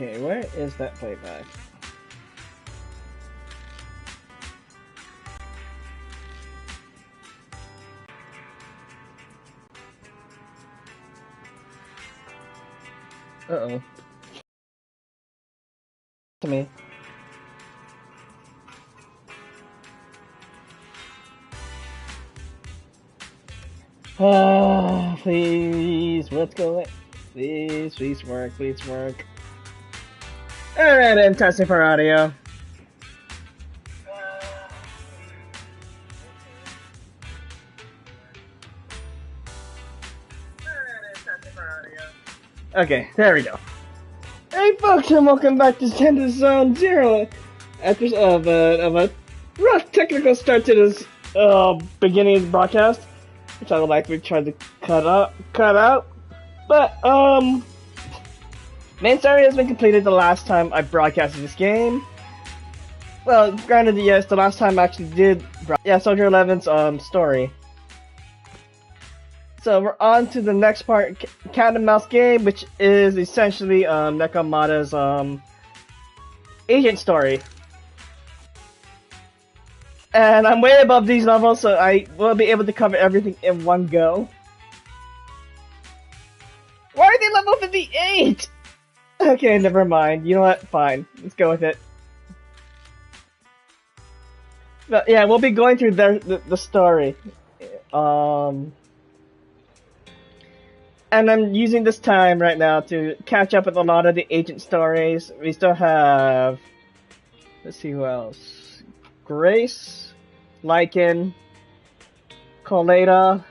Okay, where is that playback? Uh-oh. To me. Ah, please, what's going? Please work, please work. Alright, I'm testing for audio. Okay, there we go. Hey folks, and welcome back to Zenless Zone Zero. After of a rough technical start to this beginning of the broadcast, which I would like to try to cut out. But main story has been completed the last time I broadcasted this game. Well, granted, yes, the last time I actually did Soldier 11's story. So we're on to the next part, cat and mouse game, which is essentially Nekomata's agent story. And I'm way above these levels, so I will be able to cover everything in one go. Why are they level 58? Okay, never mind. You know what? Fine. Let's go with it. But yeah, we'll be going through the story. And I'm using this time right now to catch up with a lot of the agent stories. We still have... Let's see who else. Grace, Lycan, Coleta,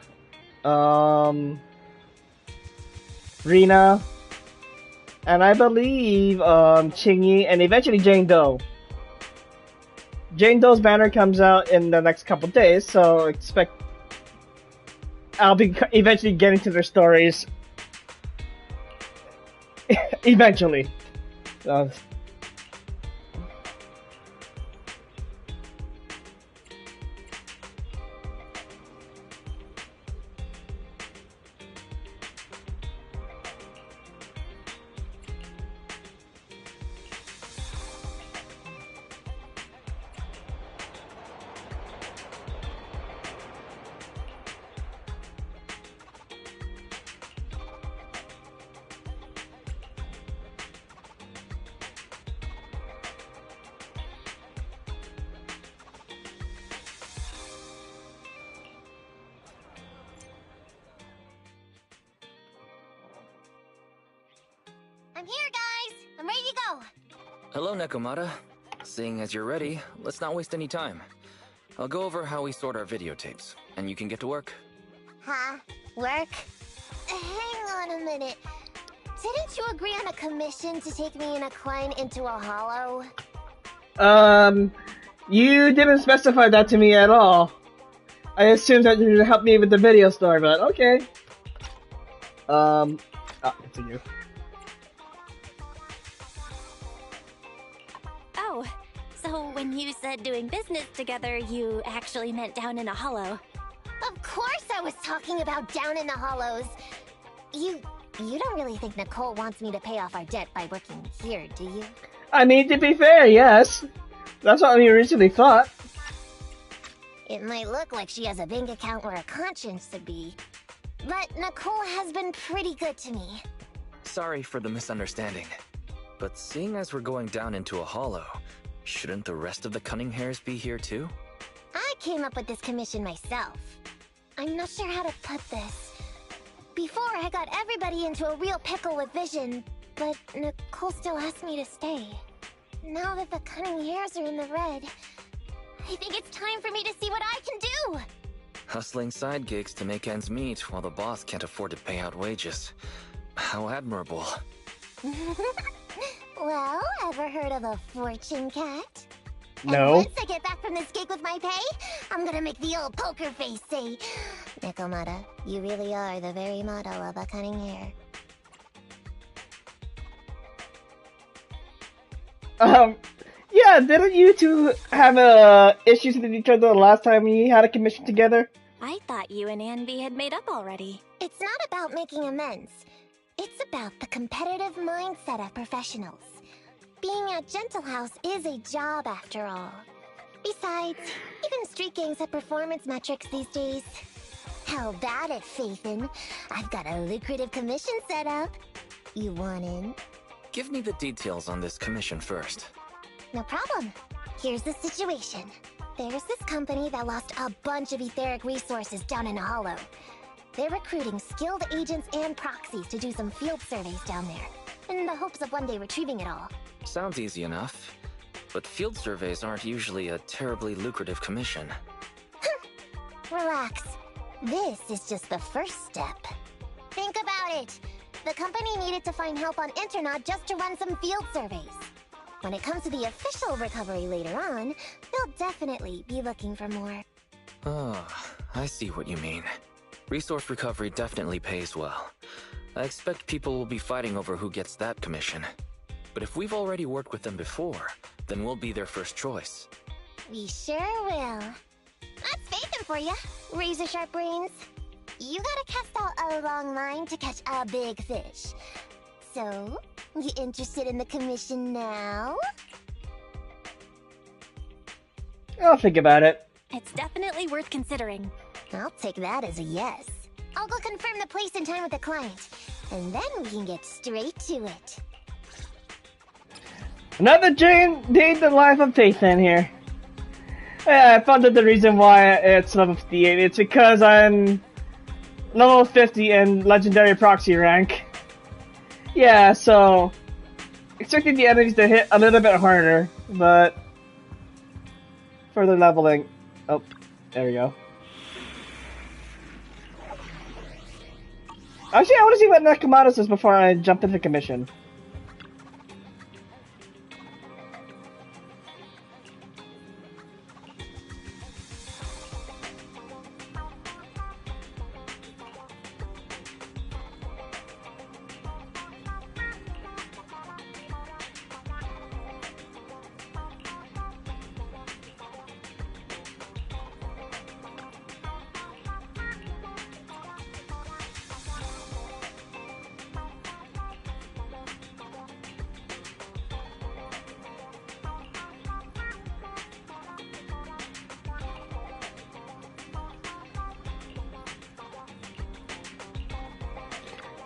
Rina, and I believe Chingy, and eventually Jane Doe. Jane Doe's banner comes out in the next couple days, so expect I'll be eventually getting to their stories. Eventually. I'm here, guys! I'm ready to go! Hello, Nekomata. Seeing as you're ready, let's not waste any time. I'll go over how we sort our videotapes, and you can get to work. Huh? Work? Hang on a minute. Didn't you agree on a commission to take me and a client into a hollow? You didn't specify that to me at all. I assumed that you would help me with the video story, but okay. Continue. Oh, so when you said doing business together, you actually meant down in a hollow. Of course I was talking about down in the hollows. You don't really think Nicole wants me to pay off our debt by working here, do you? I mean, to be fair, yes. That's what we originally thought. It might look like she has a bank account where a conscience should be, but Nicole has been pretty good to me. Sorry for the misunderstanding, but seeing as we're going down into a hollow, shouldn't the rest of the Cunning Hares be here too? I came up with this commission myself. I'm not sure how to put this. Before, I got everybody into a real pickle with Vision, but Nicole still asked me to stay. Now that the Cunning Hares are in the red, I think it's time for me to see what I can do! Hustling side gigs to make ends meet while the boss can't afford to pay out wages. How admirable. Well, ever heard of a fortune cat? No. And once I get back from this gig with my pay, I'm gonna make the old poker face say, Nekomata, you really are the very model of a Cunning Hare. Yeah, didn't you two have issues with each other the last time we had a commission together? I thought you and Anby had made up already. It's not about making amends. It's about the competitive mindset of professionals. Being at Gentle House is a job after all. Besides, even street gangs have performance metrics these days. How about it, Faithin? I've got a lucrative commission set up. You want in? Give me the details on this commission first. No problem. Here's the situation. There's this company that lost a bunch of etheric resources down in a hollow. They're recruiting skilled agents and proxies to do some field surveys down there, in the hopes of one day retrieving it all. Sounds easy enough. But field surveys aren't usually a terribly lucrative commission. Relax. This is just the first step. Think about it. The company needed to find help on Internaut just to run some field surveys. When it comes to the official recovery later on, they'll definitely be looking for more. Oh, I see what you mean. Resource recovery definitely pays well. I expect people will be fighting over who gets that commission. But if we've already worked with them before, then we'll be their first choice. We sure will. That's Faithin for ya, razor-sharp brains. You gotta cast out a long line to catch a big fish. So, you interested in the commission now? I'll think about it. It's definitely worth considering. I'll take that as a yes. I'll go confirm the place and time with the client, and then we can get straight to it. Another day in the life of Faithin here. Yeah, I found out the reason why it's level 58. It's because I'm level 50 in legendary proxy rank. Yeah, so expecting the enemies to hit a little bit harder, but further leveling. Oh, there we go. Actually, I want to see what Nekomata says before I jump into commission.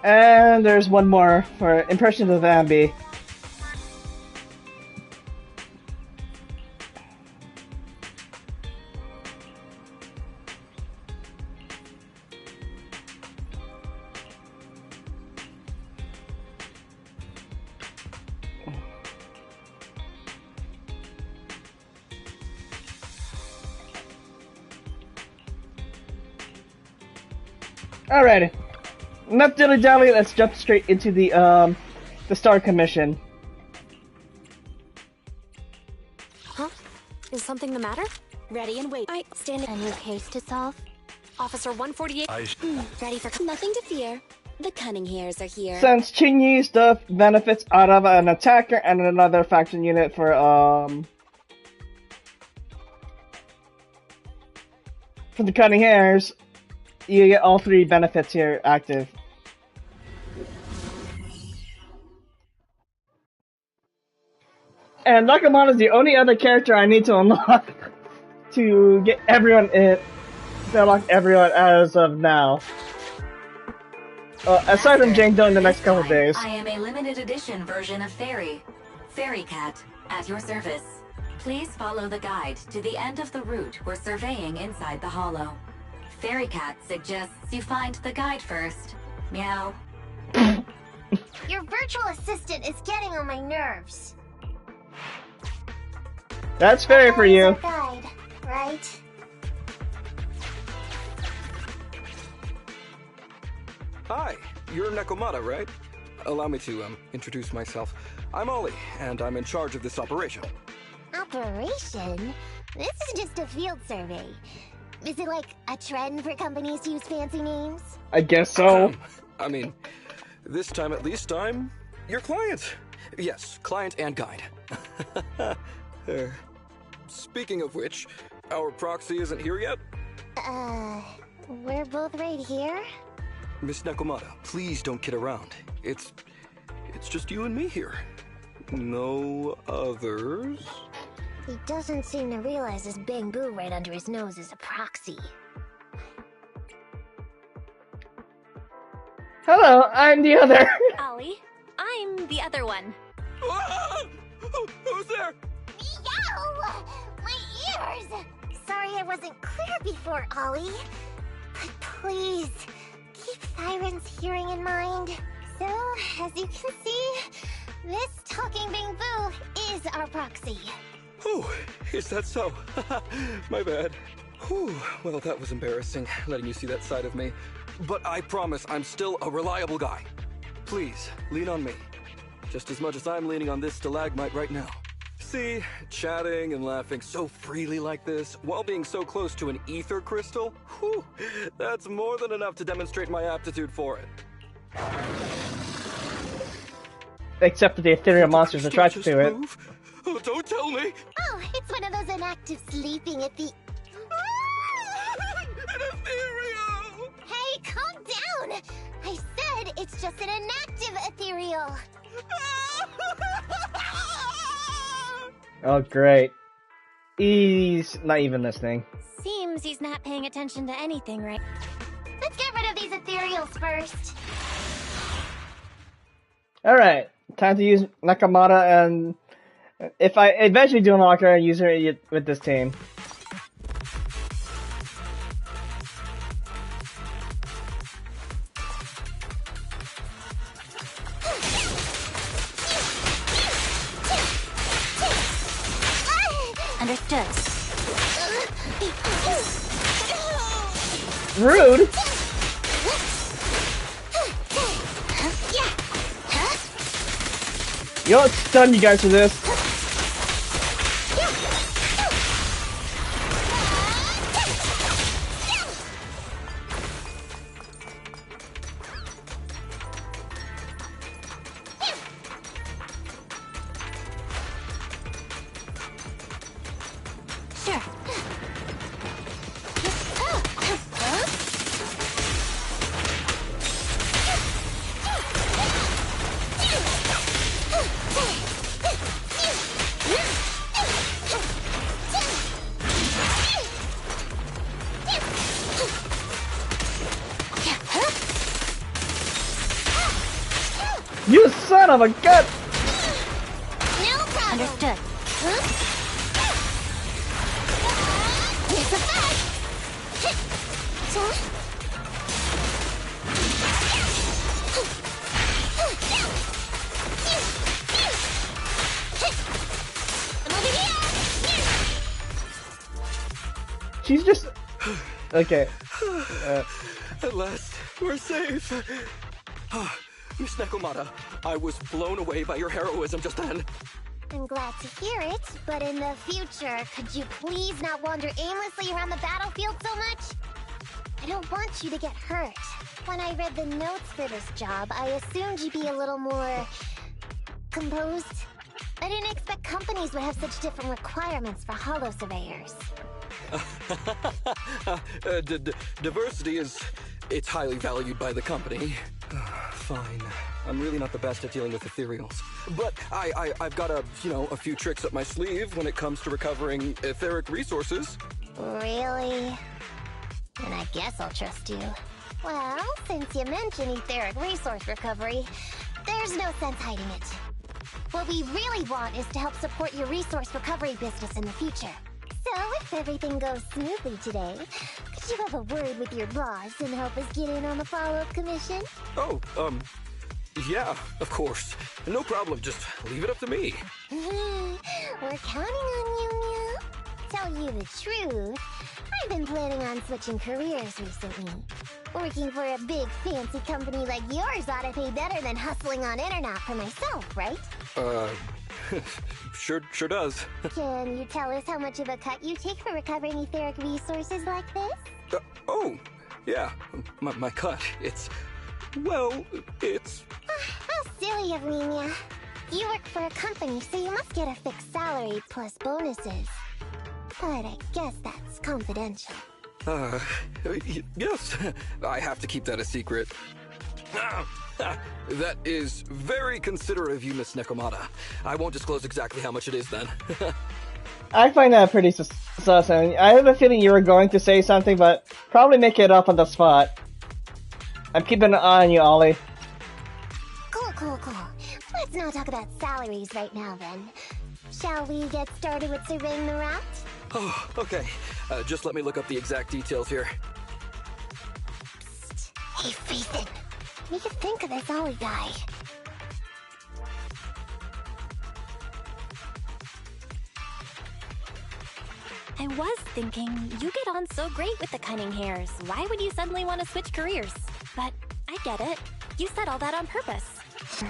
And there's one more for Impressions of Ambi. Alrighty. Enough dilly-dally, let's jump straight into the Star Commission. Huh? Is something the matter? Ready and wait. A new case to solve? Officer 148. Ready for... Nothing to fear. The Cunning Hares are here. Since Chingy stuff benefits out of an attacker and another faction unit for the Cunning Hares, you get all three benefits here active. And Nekomata is the only other character I need to unlock to get everyone in. To unlock everyone as of now. Aside from Jane-Do in the next couple days. I am a limited edition version of Fairy. Fairy Cat, at your service. Please follow the guide to the end of the route we're surveying inside the hollow. Fairy Cat suggests you find the guide first. Meow. Your virtual assistant is getting on my nerves. That's fair for you. Guide, right? Hi, you're Nekomata, right? Allow me to, introduce myself. I'm Ollie, and I'm in charge of this operation. Operation? This is just a field survey. Is it like a trend for companies to use fancy names? I guess so. I mean, this time at least I'm your client. Yes, client and guide. Speaking of which, our proxy isn't here yet? We're both right here? Miss Nekomata, please don't kid around. It's just you and me here. No others? He doesn't seem to realize this bamboo right under his nose is a proxy. Hello, I'm the other. Ollie, I'm the other one. Ah! Who's there? Yow! My ears! Sorry I wasn't clear before, Ollie. But please, keep Siren's hearing in mind. So, as you can see, this talking bamboo is our proxy. Oh, is that so? My bad. Whew, well, that was embarrassing, letting you see that side of me. But I promise I'm still a reliable guy. Please, lean on me. Just as much as I'm leaning on this stalagmite right now. See, chatting and laughing so freely like this, while being so close to an ether crystal, whew, that's more than enough to demonstrate my aptitude for it. Except that the ethereal monsters are attracted to it. Oh, don't tell me! Oh, it's one of those inactive sleeping at the... An ethereal! Hey, calm down! I said it's just an inactive ethereal. Oh, great. He's not even listening. Seems he's not paying attention to anything right. Let's get rid of these ethereals first. Alright, time to use Nekomata, and if I eventually do unlock her, I use her with this team. Understood. Rude! You know what? Stun you guys for this. Sure. You son of a gun! No problem. Understood. Here's the back. She's just... Okay. At last, we're safe. Miss Nekomata, I was blown away by your heroism just then. I'm glad to hear it, but in the future, could you please not wander aimlessly around the battlefield so much? I don't want you to get hurt. When I read the notes for this job, I assumed you'd be a little more... composed. I didn't expect companies would have such different requirements for holo surveyors. Diversity it's highly valued by the company. Fine. I'm really not the best at dealing with ethereals. But I've got a few tricks up my sleeve when it comes to recovering etheric resources. Really? Then I guess I'll trust you. Well, since you mentioned etheric resource recovery, there's no sense hiding it. What we really want is to help support your resource recovery business in the future. So, if everything goes smoothly today, could you have a word with your boss and help us get in on the follow-up commission? Oh, yeah, of course. No problem, just leave it up to me. We're counting on you, Mew. Tell you the truth, I've been planning on switching careers recently. Working for a big fancy company like yours ought to pay better than hustling on internet for myself, right? Sure does. Can you tell us how much of a cut you take for recovering etheric resources like this? Oh, yeah, my cut, well, it's... How silly of me, Mia. You work for a company, so you must get a fixed salary plus bonuses. But I guess that's confidential. Yes, I have to keep that a secret. That is very considerate of you, Miss Nekomata. I won't disclose exactly how much it is then. I find that pretty sus, and I have a feeling you were going to say something, but probably make it up on the spot. I'm keeping an eye on you, Ollie. Cool. Let's not talk about salaries right now, then. Shall we get started with surveying the route? Oh, okay. Just let me look up the exact details here. Psst. Hey, Ethan. What do you think of this Ollie guy? I was thinking, you get on so great with the Cunning Hares. Why would you suddenly want to switch careers? But I get it. You said all that on purpose. I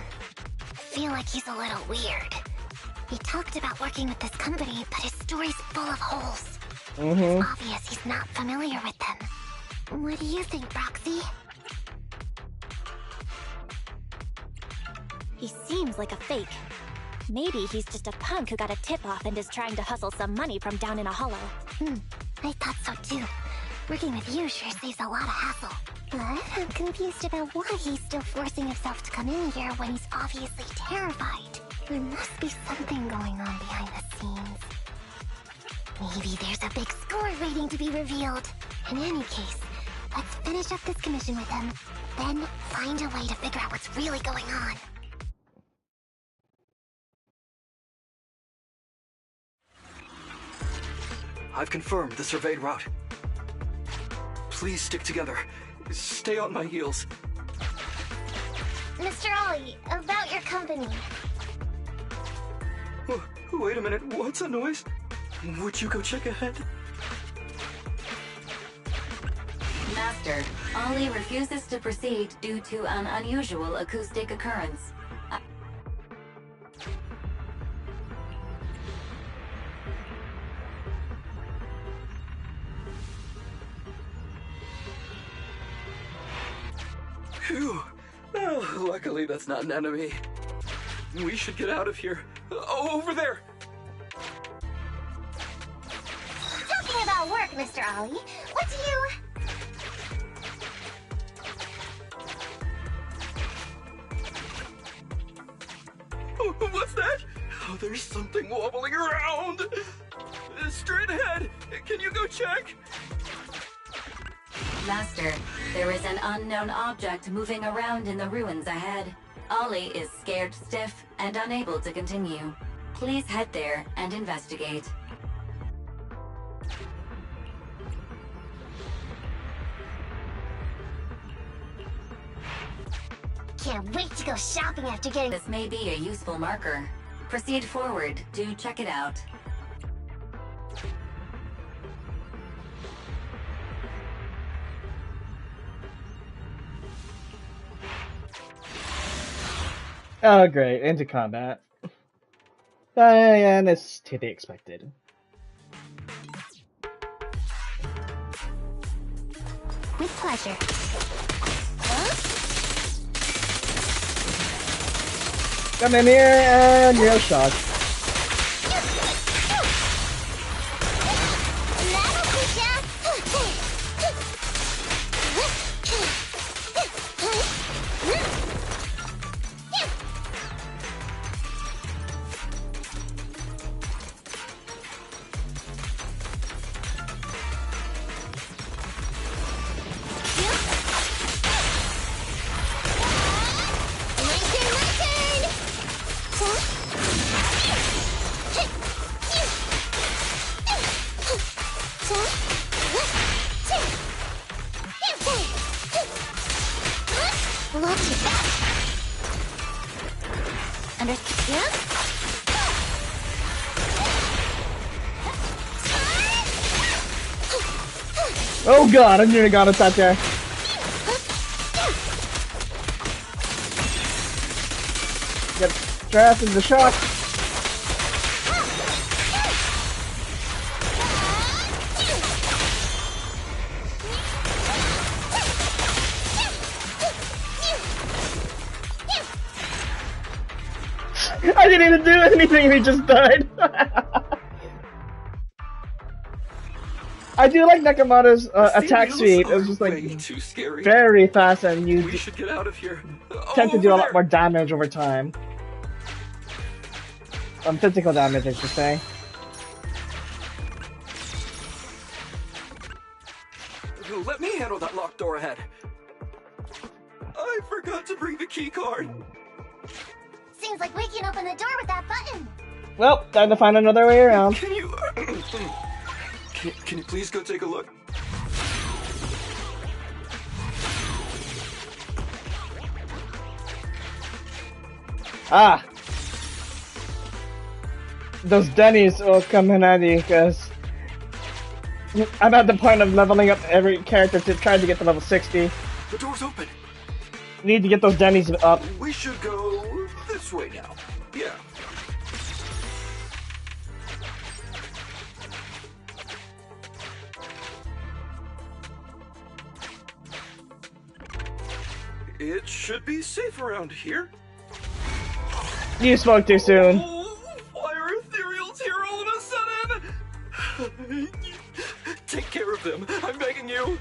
feel like he's a little weird. He talked about working with this company, but his story's full of holes. It's obvious he's not familiar with them. What do you think, Proxy? He seems like a fake. Maybe he's just a punk who got a tip-off and is trying to hustle some money from down in a hollow. I thought so too. Working with you sure saves a lot of hassle. But I'm confused about why he's still forcing himself to come in here when he's obviously terrified. There must be something going on behind the scenes. Maybe there's a big score waiting to be revealed. In any case, let's finish up this commission with him, then find a way to figure out what's really going on. I've confirmed the surveyed route. Please stick together. Stay on my heels. Mr. Ollie, about your company. Wait a minute, what's that noise? Would you go check ahead? Master, Ollie refuses to proceed due to an unusual acoustic occurrence. Phew. Oh, luckily that's not an enemy. We should get out of here. Over there! Talking about work, Mr. Ollie, what do you... What's that? Oh, there's something wobbling around! Straight ahead! Can you go check? Master, there is an unknown object moving around in the ruins ahead. Ollie is scared stiff and unable to continue. Please head there and investigate. Can't wait to go shopping after getting... This may be a useful marker. Proceed forward to check it out. Oh, great. Into combat. And it's to be expected. With pleasure. Come in here and you're shocked. Oh god, I nearly got it that guy. Get trapped in the shock. I didn't even do anything, he just died. I I do like Nekomata's attack Cereals speed. It are was just like way too scary. very fast, and you We should get out of here. tend to do Over a lot there. more damage over time. Physical damage, I should say. Let me handle that locked door ahead. I forgot to bring the key card. Seems like we can open the door with that button. Well, time to find another way around. Can you... can you please go take a look? Ah! Those Denny's will come in handy, because I'm at the point of leveling up every character to try to get to level 60. The door's open. Need to get those Denny's up. We should go this way now. Yeah. It should be safe around here. You spoke too soon. Oh, why are ethereals here all of a sudden? Take care of them. I'm begging you.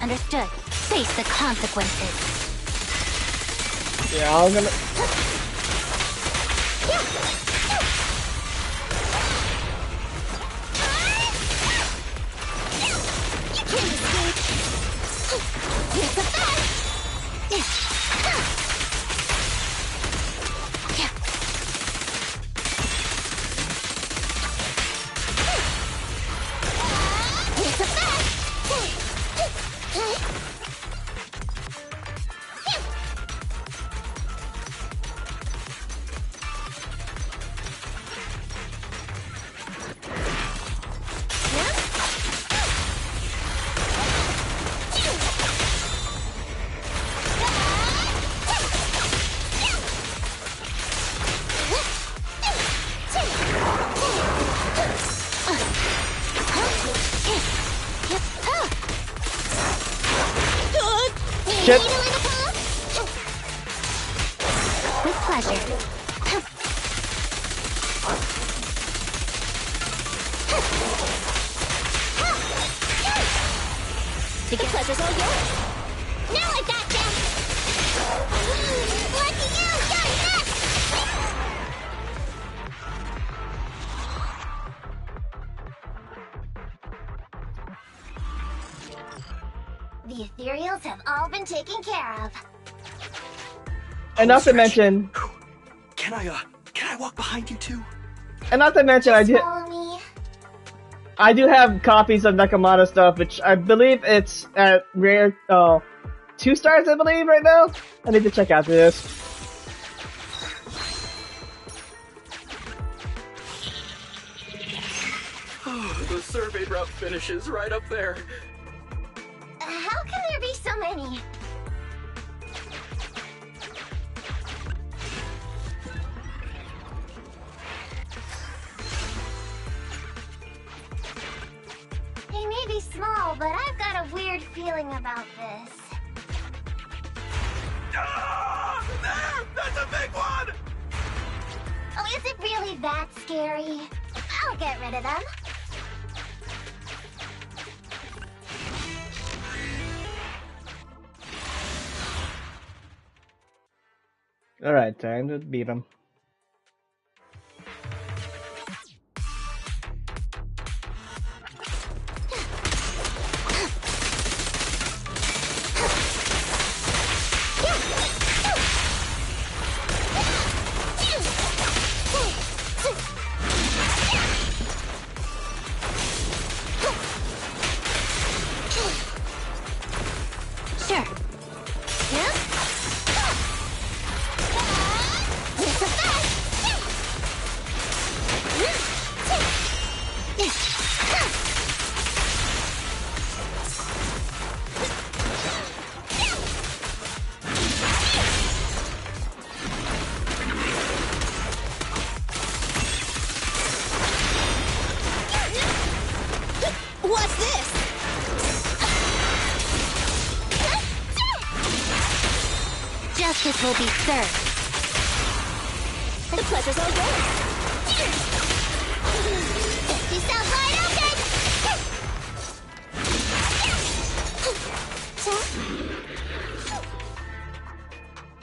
Understood. Face the consequences. Yeah, I'm gonna... You can't escape. Here's the best. Here's the best. Shit. With pleasure. The pleasure's all yours. Now I got them. Lucky you, got that. The ethereals have all been taken care of. And not to mention... Can I walk behind you too? And not to mention, Follow me. I do have copies of Nekomata stuff, which I believe it's at rare, 2 stars, I believe, right now. I need to check after this. The survey route finishes right up there. How can there be so many? They may be small, but I've got a weird feeling about this. Ah, there! That's a big one! Oh, is it really that scary? I'll get rid of them. Alright, time to beat him. Sure. Yeah? Here's the What's this? Justice will be served. The pleasure's all yours. You sound wide open!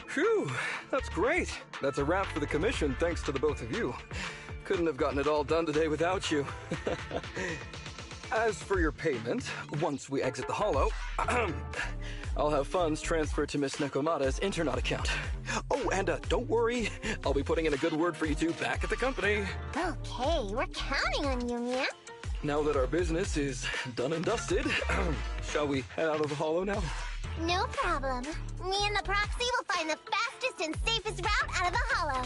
Phew, that's great. That's a wrap for the commission, thanks to the both of you. Couldn't have gotten it all done today without you. As for your payment, once we exit the hollow, I'll have funds transferred to Miss Nekomata's Internet account. Oh, and don't worry, I'll be putting in a good word for you two back at the company. Okay, we're counting on you, Mia. Now that our business is done and dusted, shall we head out of the hollow now? No problem. Me and the proxy will find the fastest and safest route out of the hollow.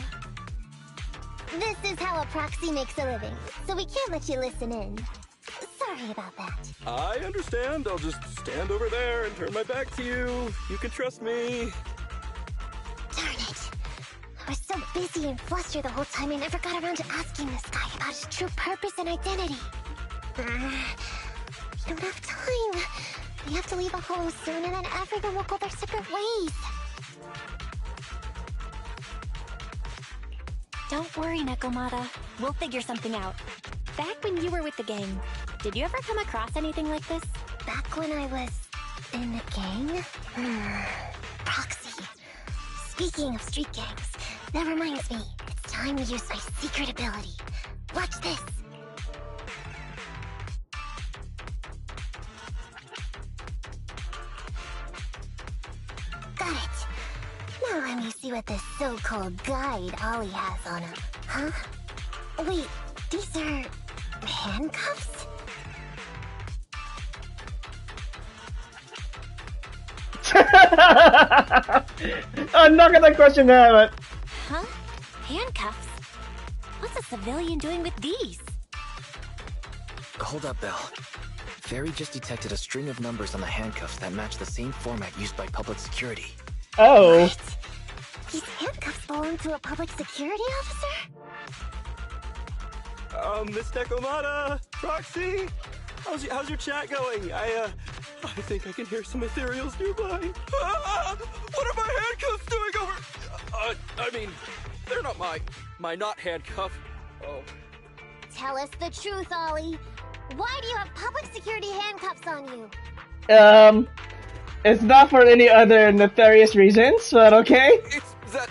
This is how a proxy makes a living, so we can't let you listen in. Sorry about that. I understand. I'll just stand over there and turn my back to you. You can trust me. Darn it. I was so busy and flustered the whole time I never got around to asking this guy about his true purpose and identity. We don't have time. We have to leave the hollow soon and then everyone will go their separate ways. Don't worry, Nekomata. We'll figure something out. Back when you were with the gang, did you ever come across anything like this? Back when I was in the gang? Proxy. Speaking of street gangs, that reminds me, it's time to use my secret ability. Watch this. Got it. Now let me see what this so-called guide Ollie has on him. Huh? Wait, these are handcuffs? I'm not gonna question that, but... Huh? Handcuffs? What's a civilian doing with these? Hold up, Belle. Fairy just detected a string of numbers on the handcuffs that match the same format used by public security. Oh. What? These handcuffs belong to a public security officer? Miss Nekomata, Proxy, how's your chat going? I think I can hear some ethereals nearby. What are my handcuffs doing over? I mean, they're not my not handcuff. Oh. Tell us the truth, Ollie. Why do you have public security handcuffs on you? It's not for any other nefarious reasons, but okay. It's that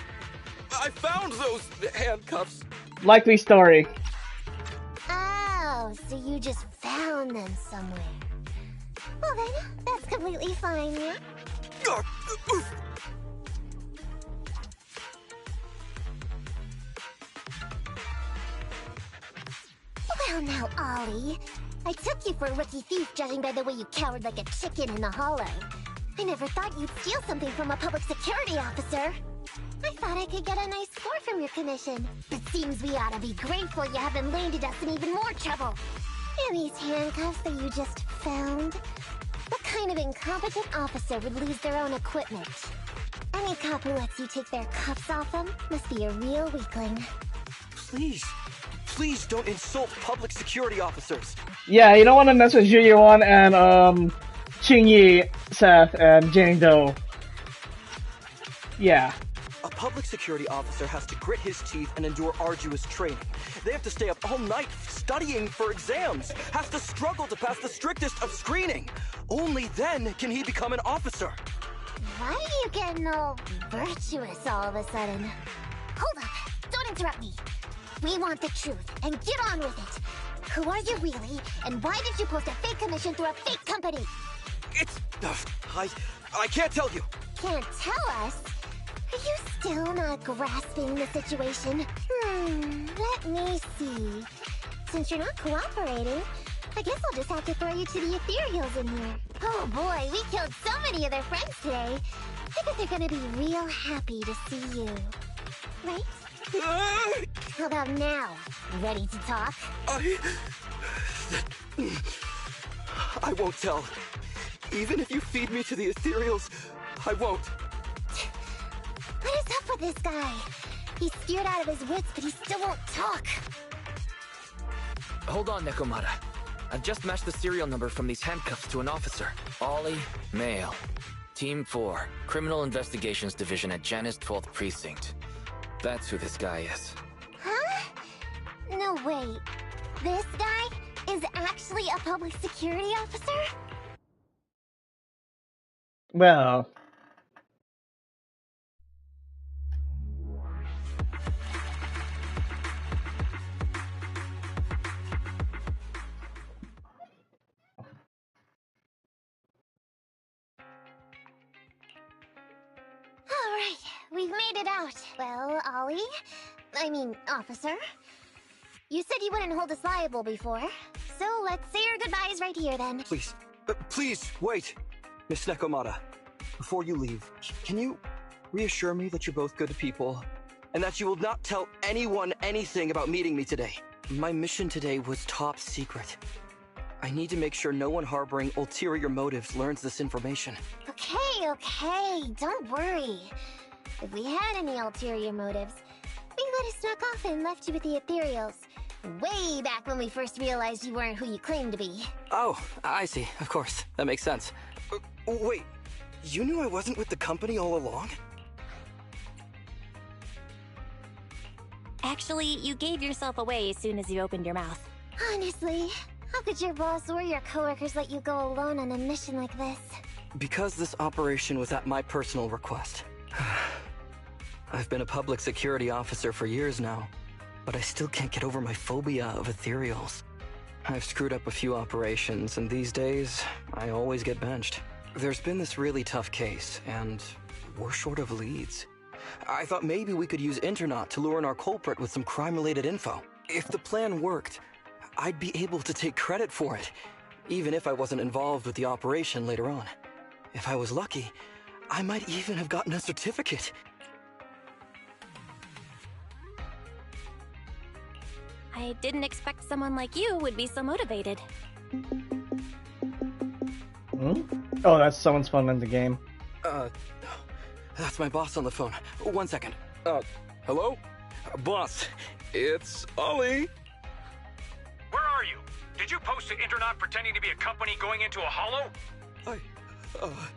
I found those handcuffs. Likely story. Oh, so you just found them somewhere. Well then, that's completely fine, yeah? Well now, Ollie. I took you for a rookie thief judging by the way you cowered like a chicken in the hollow. I never thought you'd steal something from a public security officer. I thought I could get a nice score from your commission. It seems we ought to be grateful you haven't landed us in even more trouble. And these handcuffs that you just found? What kind of incompetent officer would lose their own equipment? Any cop who lets you take their cuffs off them must be a real weakling. Please don't insult public security officers. Yeah, you don't want to mess with Jujuan and Qingyi, Seth, and Jane Doe. Yeah. A public security officer has to grit his teeth and endure arduous training. They have to stay up all night studying for exams, has to struggle to pass the strictest of screening. Only then can he become an officer. Why are you getting all virtuous all of a sudden? Hold up, don't interrupt me. We want the truth, and get on with it. Who are you really, and why did you post a fake commission through a fake company? It's... I can't tell you. Can't tell us? Are you still not grasping the situation? Let me see. Since you're not cooperating, I guess I'll just have to throw you to the ethereals in here. Oh boy, we killed so many of their friends today. I bet they're gonna be real happy to see you. Right? How about now? Ready to talk? I won't tell. Even if you feed me to the ethereals, I won't. What is up with this guy? He's scared out of his wits, but he still won't talk. Hold on, Nekomata. I've just matched the serial number from these handcuffs to an officer. Ollie, male. Team 4, Criminal Investigations Division at Janus 12th Precinct. That's who this guy is. Huh? No, wait. This guy is actually a public security officer? Well, Alright, we've made it out. Well, Ollie? Officer? You said you wouldn't hold us liable before, so let's say our goodbyes right here then. Please, please, wait. Miss Nekomata, before you leave, can you reassure me that you're both good people, and that you will not tell anyone anything about meeting me today? My mission today was top secret. I need to make sure no one harboring ulterior motives learns this information. Okay, don't worry. If we had any ulterior motives, we would have snuck off and left you with the ethereals. Way back when we first realized you weren't who you claimed to be. Oh, I see. Of course. That makes sense. Wait, you knew I wasn't with the company all along? Actually, you gave yourself away as soon as you opened your mouth. Honestly, how could your boss or your coworkers let you go alone on a mission like this? Because this operation was at my personal request. I've been a public security officer for years now, but I still can't get over my phobia of ethereals. I've screwed up a few operations, and these days, I always get benched. There's been this really tough case, and we're short of leads. I thought maybe we could use Internaut to lure in our culprit with some crime-related info. If the plan worked, I'd be able to take credit for it, even if I wasn't involved with the operation later on. If I was lucky, I might even have gotten a certificate. I didn't expect someone like you would be so motivated. Oh, that's someone's phone in the game. That's my boss on the phone. 1 second. Hello? Boss, it's Ollie. Where are you? Did you post to Internaut pretending to be a company going into a hollow?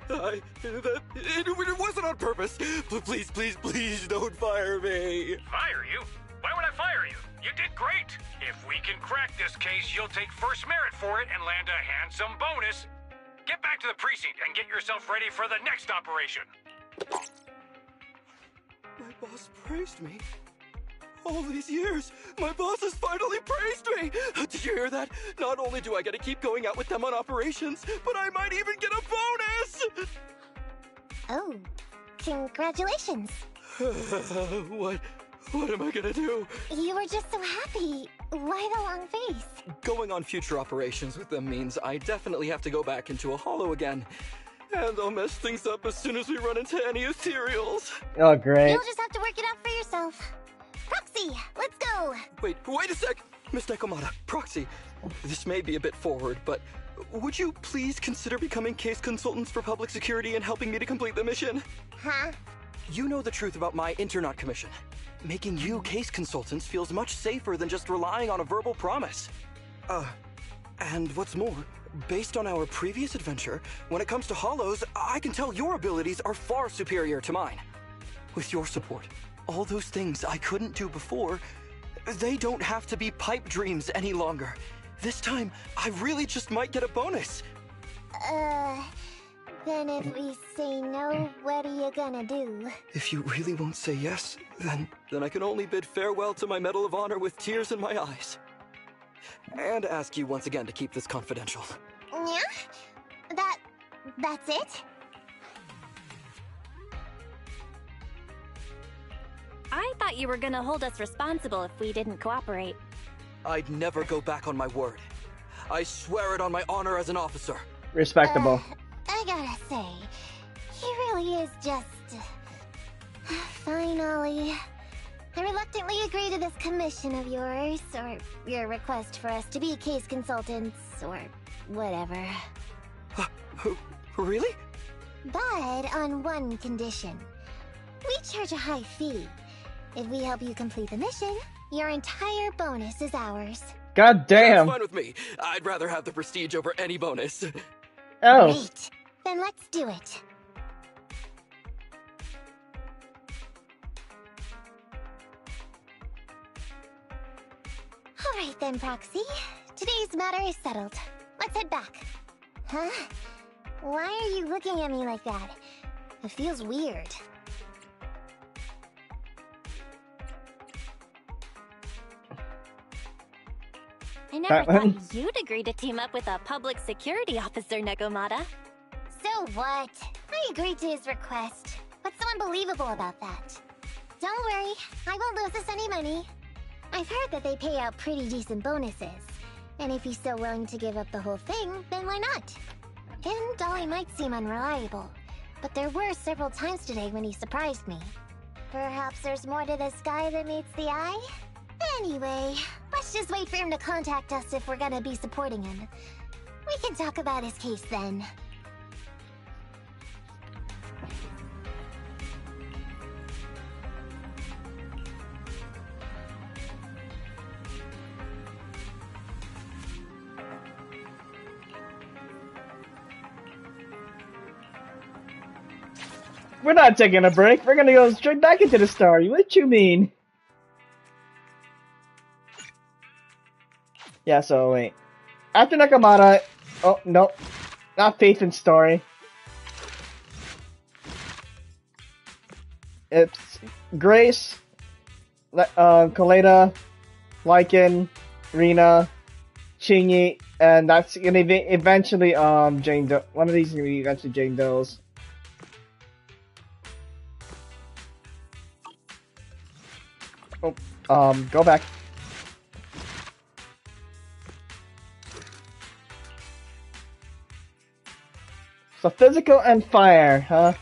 It wasn't on purpose. Please don't fire me. Fire you? Why would I fire you? You did great. If we can crack this case, you'll take first merit for it and land a handsome bonus. Get back to the precinct and get yourself ready for the next operation. My boss praised me. All these years, my boss has finally praised me! Did you hear that? Not only do I get to keep going out with them on operations, but I might even get a bonus! Oh, congratulations. What am I gonna do? You were just so happy. Why the long face? Going on future operations with them means I definitely have to go back into a hollow again. And I'll mess things up as soon as we run into any ethereals. Oh, great. You'll just have to work it out for yourself. Proxy, let's go! Wait a sec! Miss Nekomata, Proxy, this may be a bit forward, but would you please consider becoming case consultants for public security and helping me to complete the mission? Huh? You know the truth about my Internaut commission. Making you case consultants feels much safer than just relying on a verbal promise. And what's more, based on our previous adventure, when it comes to hollows, I can tell your abilities are far superior to mine. With your support, all those things I couldn't do before, they don't have to be pipe dreams any longer. This time, I really just might get a bonus. Then if we say no, what are you gonna do? If you really won't say yes, then I can only bid farewell to my Medal of Honor with tears in my eyes. And ask you once again to keep this confidential. Yeah? That's it? I thought you were gonna hold us responsible if we didn't cooperate. I'd never go back on my word. I swear it on my honor as an officer. Respectable. I gotta say, he really is just... Fine, Ollie. I reluctantly agree to this commission of yours, or your request for us to be case consultants, or whatever. Really? But on one condition. We charge a high fee. If we help you complete the mission, your entire bonus is ours. God damn. That's fine with me. I'd rather have the prestige over any bonus. Oh. Great. Then let's do it. Alright then, Proxy. Today's matter is settled. Let's head back. Huh? Why are you looking at me like that? It feels weird. I never thought you'd agree to team up with a public security officer, Nekomata. So what? I agreed to his request. What's so unbelievable about that? Don't worry, I won't lose us any money. I've heard that they pay out pretty decent bonuses. And if he's so willing to give up the whole thing, then why not? And Dolly might seem unreliable, but there were several times today when he surprised me. Perhaps there's more to the sky than meets the eye? Anyway, let's just wait for him to contact us if we're gonna be supporting him. We can talk about his case then. We're not taking a break. We're gonna go straight back into the story. What you mean? Yeah, so wait. After Nekomata... Oh, no. Not Faith and Story. It's Grace, Kaleda, Lycan, Rina, Chingy, and that's gonna be eventually, Jane Doe. One of these is gonna be eventually Jane Doe's. Oh, go back. So physical and fire, huh?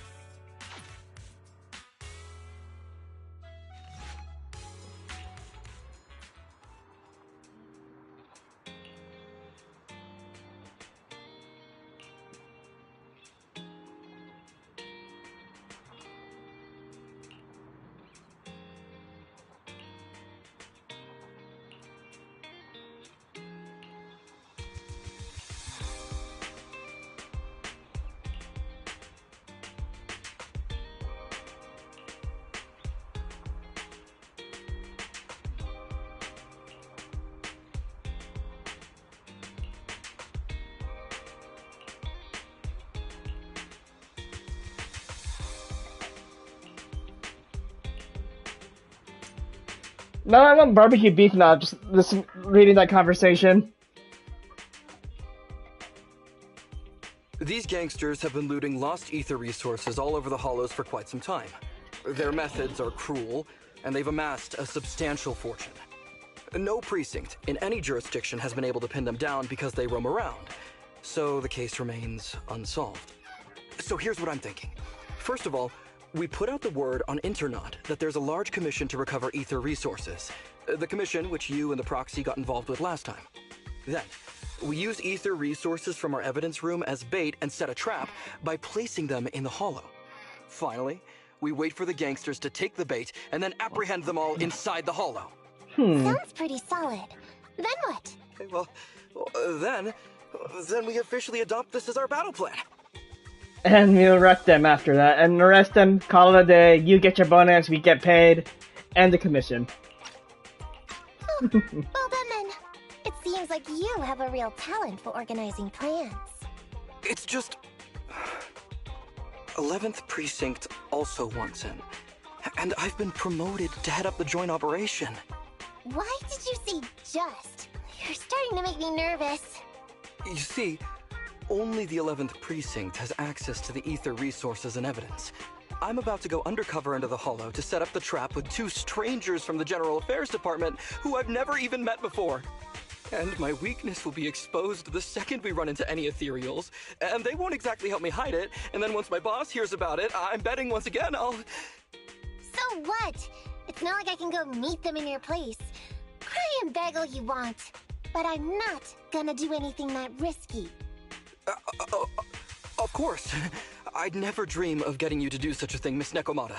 No, I want barbecue beef now, just listen, reading that conversation. These gangsters have been looting lost ether resources all over the hollows for quite some time. Their methods are cruel, and they've amassed a substantial fortune. No precinct in any jurisdiction has been able to pin them down because they roam around, so the case remains unsolved. So here's what I'm thinking. First of all, we put out the word on Internet that there's a large commission to recover ether resources. The commission which you and the proxy got involved with last time. Then, we use ether resources from our evidence room as bait and set a trap by placing them in the hollow. Finally, we wait for the gangsters to take the bait and then apprehend them all inside the hollow. Sounds pretty solid. Then what? Okay, well, then we officially adopt this as our battle plan. And we'll arrest them after that. And arrest them, call it a day, you get your bonus, we get paid, and the commission. Oh, well then, it seems like you have a real talent for organizing plans. It's just... 11th Precinct also wants him. And I've been promoted to head up the joint operation. Why did you say just? You're starting to make me nervous. You see, only the 11th Precinct has access to the ether resources and evidence. I'm about to go undercover into the hollow to set up the trap with two strangers from the General Affairs Department who I've never even met before. And my weakness will be exposed the second we run into any ethereals, and they won't exactly help me hide it, and then once my boss hears about it, I'm betting once again I'll... So what? It's not like I can go meet them in your place. Cry and beg all you want. But I'm not gonna do anything that risky. Of course. I'd never dream of getting you to do such a thing, Miss Nekomata.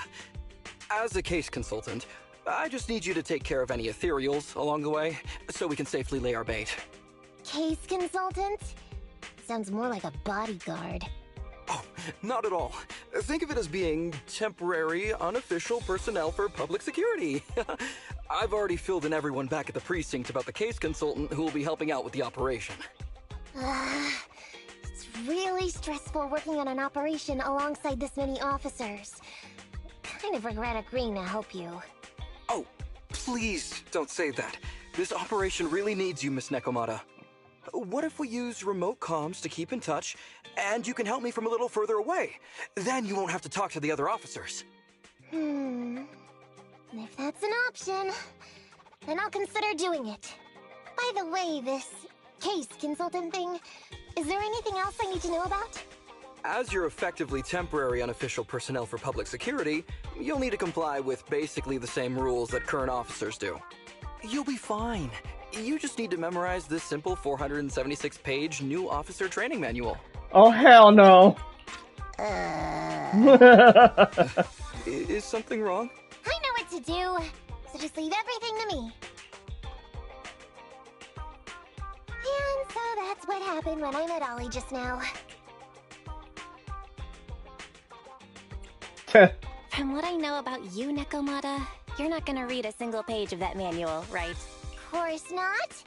As a case consultant, I just need you to take care of any ethereals along the way, so we can safely lay our bait. Case consultant? Sounds more like a bodyguard. Oh, not at all. Think of it as being temporary, unofficial personnel for public security. I've already filled in everyone back at the precinct about the case consultant who will be helping out with the operation. It's really stressful working on an operation alongside this many officers. Kind of regret agreeing to help you. Oh, please don't say that. This operation really needs you, Miss Nekomata. What if we use remote comms to keep in touch, and you can help me from a little further away? Then you won't have to talk to the other officers. If that's an option, then I'll consider doing it. By the way, this case consultant thing, is there anything else I need to know about? As you're effectively temporary unofficial personnel for public security, you'll need to comply with basically the same rules that current officers do. You'll be fine. You just need to memorize this simple 476-page new officer training manual. Oh, hell no. Is something wrong? I know what to do, so just leave everything to me. And so that's what happened when I met Ollie just now. From what I know about you, Nekomata, you're not gonna read a single page of that manual, right? Of course not.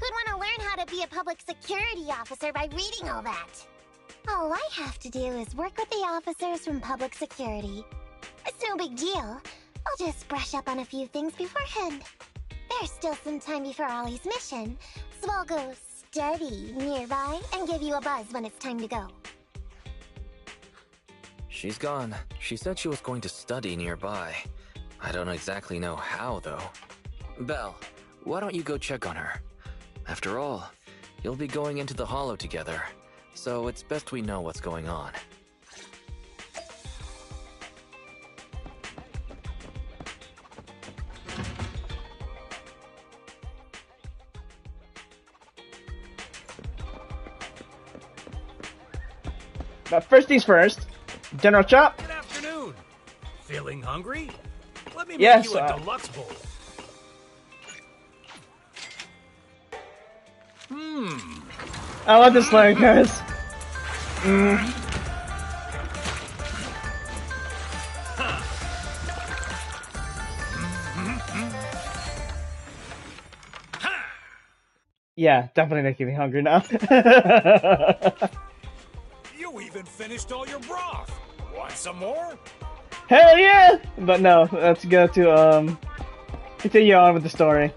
Who'd want to learn how to be a public security officer by reading all that? All I have to do is work with the officers from public security. It's no big deal. I'll just brush up on a few things beforehand. There's still some time before Ollie's mission, so I'll go study nearby and give you a buzz when it's time to go. She's gone. She said she was going to study nearby. I don't exactly know how, though. Belle, why don't you go check on her? After all, you'll be going into the Hollow together, so it's best we know what's going on. But first things first, General Chop. Good afternoon. Feeling hungry? Let me make Yes, you a deluxe bowl. I love this line, guys. Yeah, definitely making me hungry now. You even finished all your broth. Want some more? Hell yeah! But no, let's go to continue on with the story.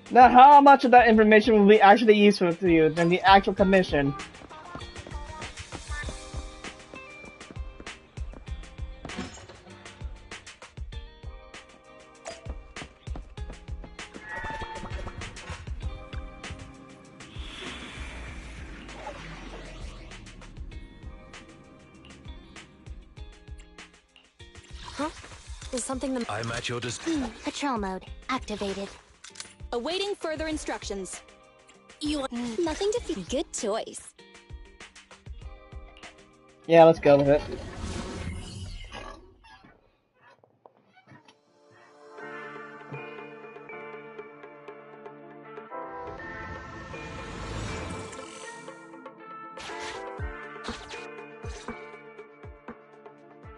Now, how much of that information will be actually useful to you than the actual commission? Huh? Is something the— I'm at your Patrol mode activated. Awaiting further instructions. You nothing to feel. Good choice. Yeah, let's go with it.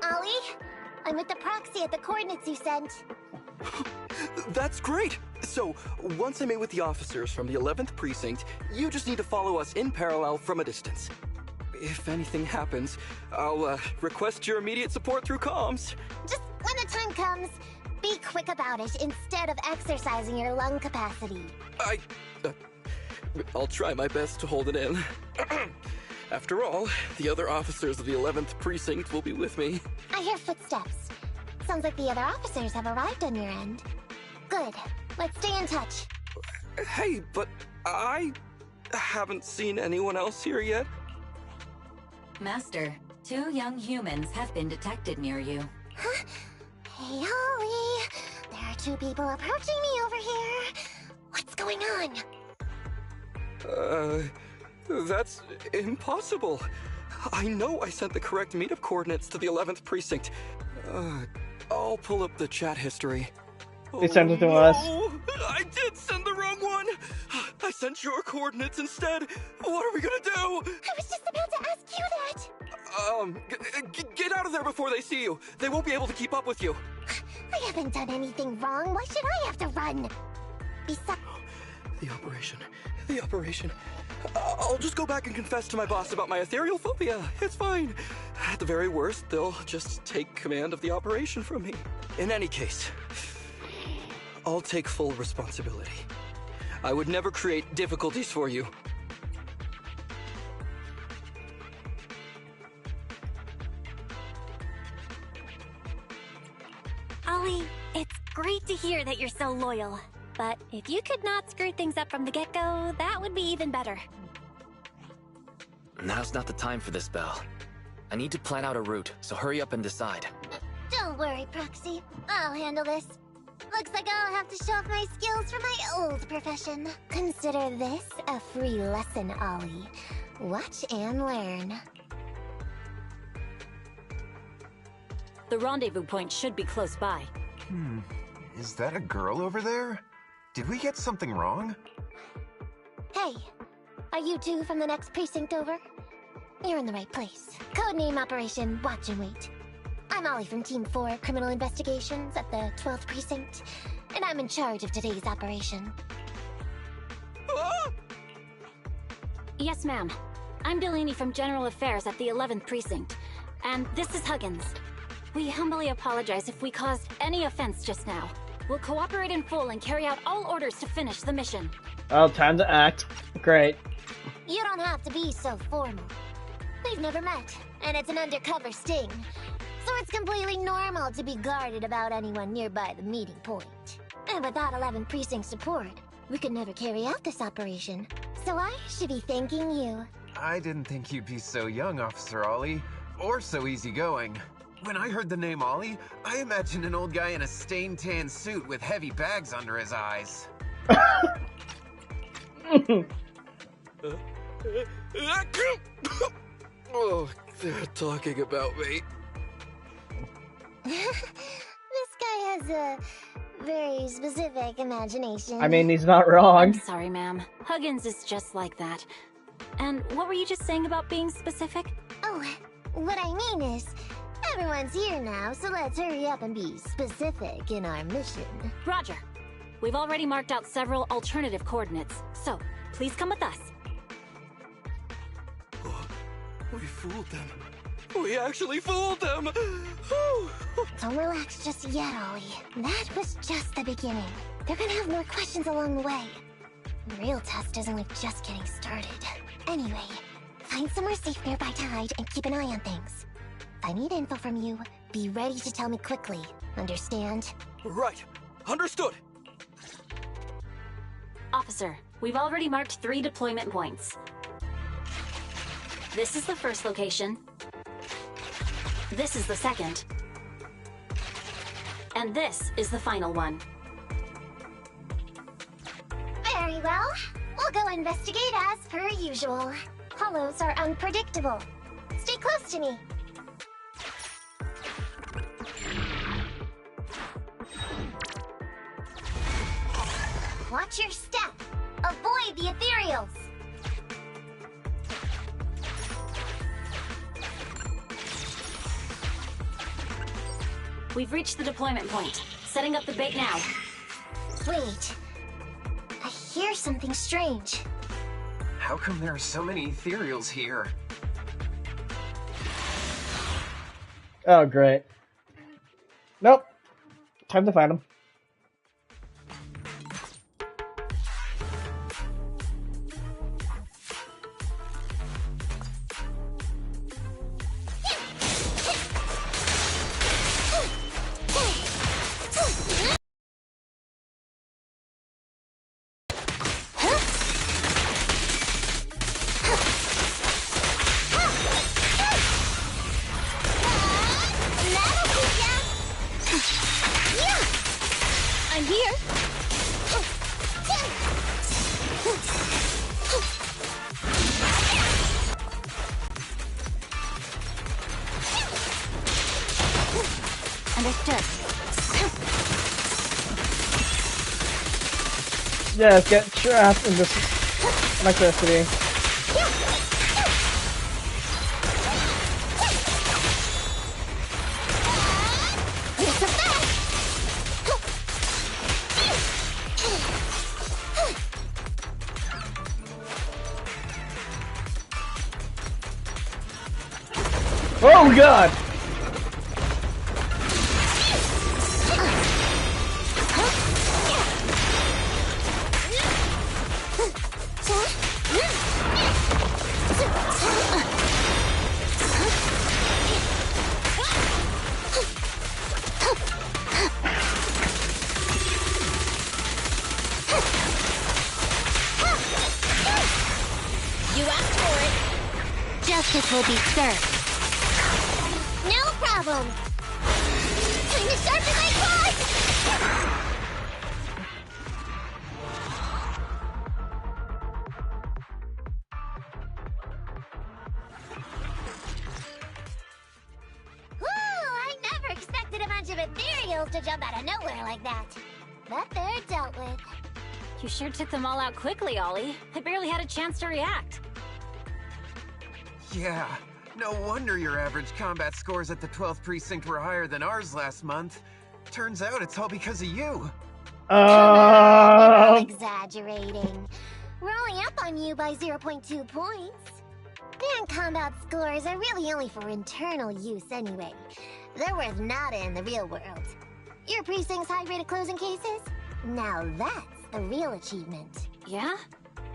Ollie, I'm with the proxy at the coordinates you sent. That's great! So, once I'm in with the officers from the 11th Precinct, you just need to follow us in parallel from a distance. If anything happens, I'll request your immediate support through comms. Just when the time comes, be quick about it instead of exercising your lung capacity. I'll try my best to hold it in. After all, the other officers of the 11th Precinct will be with me. I hear footsteps. Sounds like the other officers have arrived on your end. Good. Let's stay in touch. Hey, but I haven't seen anyone else here yet. Master, 2 young humans have been detected near you. Huh? Hey, Ollie. There are 2 people approaching me over here. What's going on? That's impossible. I know I sent the correct meetup coordinates to the 11th Precinct. I'll pull up the chat history. They sent it to us. I did send the wrong one! I sent your coordinates instead! What are we gonna do? I was just about to ask you that! Get out of there before they see you! They won't be able to keep up with you! I haven't done anything wrong. Why should I have to run? Besides... The operation. I'll just go back and confess to my boss about my ethereal phobia. It's fine. At the very worst, they'll just take command of the operation from me. In any case, I'll take full responsibility. I would never create difficulties for you. Ollie, it's great to hear that you're so loyal. But if you could not screw things up from the get-go, that would be even better. Now's not the time for this, Belle. I need to plan out a route, so hurry up and decide. Don't worry, Proxy. I'll handle this. Looks like I'll have to show off my skills from my old profession. Consider this a free lesson, Ollie. Watch and learn. The rendezvous point should be close by. Is that a girl over there? Did we get something wrong? Hey, are you 2 from the next precinct over? You're in the right place. Codename Operation Watch and Wait. I'm Ollie from Team 4 Criminal Investigations at the 12th Precinct, and I'm in charge of today's operation. Yes, ma'am. I'm Delaney from General Affairs at the 11th Precinct, and this is Huggins. We humbly apologize if we caused any offense just now. We'll cooperate in full and carry out all orders to finish the mission. Oh, time to act. Great. You don't have to be so formal. We've never met, and it's an undercover sting. So it's completely normal to be guarded about anyone nearby the meeting point. And without 11th Precinct support, we could never carry out this operation. So I should be thanking you. I didn't think you'd be so young, Officer Ollie, or so easygoing. When I heard the name Ollie, I imagined an old guy in a stained tan suit with heavy bags under his eyes. Oh, they're talking about me. This guy has a very specific imagination. I mean, he's not wrong. I'm sorry, ma'am. Huggins is just like that. And what were you just saying about being specific? Oh, what I mean is, everyone's here now, so let's hurry up and be specific in our mission. Roger. We've already marked out several alternative coordinates, so please come with us. Oh, we fooled them. We actually fooled them! Whew. Don't relax just yet, Ollie. That was just the beginning. They're gonna have more questions along the way. The real test is only just getting started. Anyway, find somewhere safe nearby to hide and keep an eye on things. If I need info from you, be ready to tell me quickly. Understand? Right. Understood. Officer, we've already marked 3 deployment points. This is the first location. This is the second. And this is the final one. Very well. We'll go investigate as per usual. Hollows are unpredictable. Stay close to me. Watch your step. Avoid the ethereals. We've reached the deployment point. Setting up the bait now. Wait. I hear something strange. How come there are so many ethereals here? Oh, great. Nope. Time to find them. I'm here. Understood. Yes, get trapped in this electricity. Oh god! You asked for it. Justice will be served. No problem. Time to sharpen my claws! Whew, I never expected a bunch of ethereals to jump out of nowhere like that. But they're dealt with. You sure took them all out quickly, Ollie. I barely had a chance to react. Yeah, no wonder your average combat scores at the 12th precinct were higher than ours last month. Turns out it's all because of you. You're exaggerating. We're only up on you by 0.2 points. And combat scores are really only for internal use anyway. They're worth nada in the real world. Your precinct's high rate of closing cases? Now that's the real achievement. Yeah?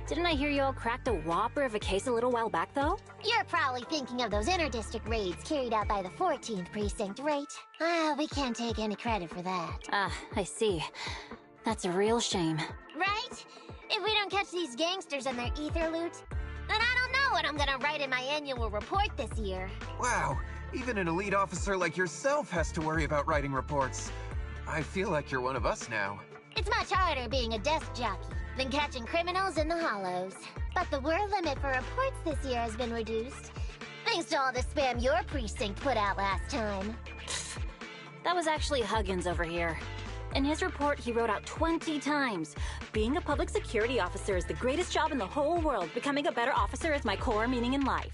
Didn't I hear you all cracked a whopper of a case a little while back, though? You're probably thinking of those inter-district raids carried out by the 14th precinct, right? We can't take any credit for that. Ah, I see. That's a real shame. Right? If we don't catch these gangsters and their ether loot, then I don't know what I'm gonna write in my annual report this year. Wow, even an elite officer like yourself has to worry about writing reports. I feel like you're one of us now. It's much harder being a desk jockey than catching criminals in the hollows. But the word limit for reports this year has been reduced, thanks to all the spam your precinct put out last time. That was actually Huggins over here. In his report, he wrote out 20 times. Being a public security officer is the greatest job in the whole world. Becoming a better officer is my core meaning in life.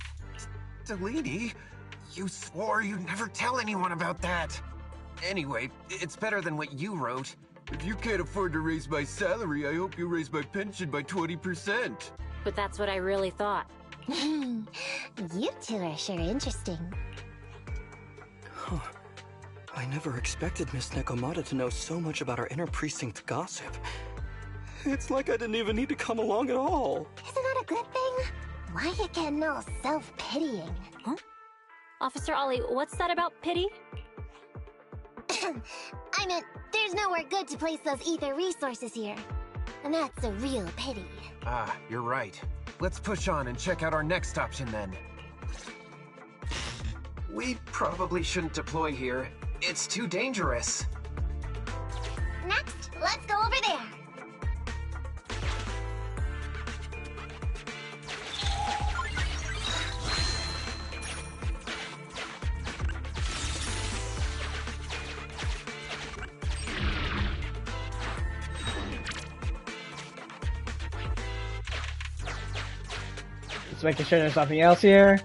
Delaney, you swore you'd never tell anyone about that. Anyway, it's better than what you wrote. If you can't afford to raise my salary, I hope you raise my pension by 20%. But that's what I really thought. You two are sure interesting. I never expected Miss Nekomata to know so much about our inner precinct gossip. It's like I didn't even need to come along at all. Isn't that a good thing? Why you getting all self-pitying? Huh? Officer Ollie, what's that about pity? I meant, there's nowhere good to place those ether resources here. And that's a real pity. Ah, you're right. Let's push on and check out our next option then. We probably shouldn't deploy here. It's too dangerous. Next, let's go over there. Just making sure there's nothing else here.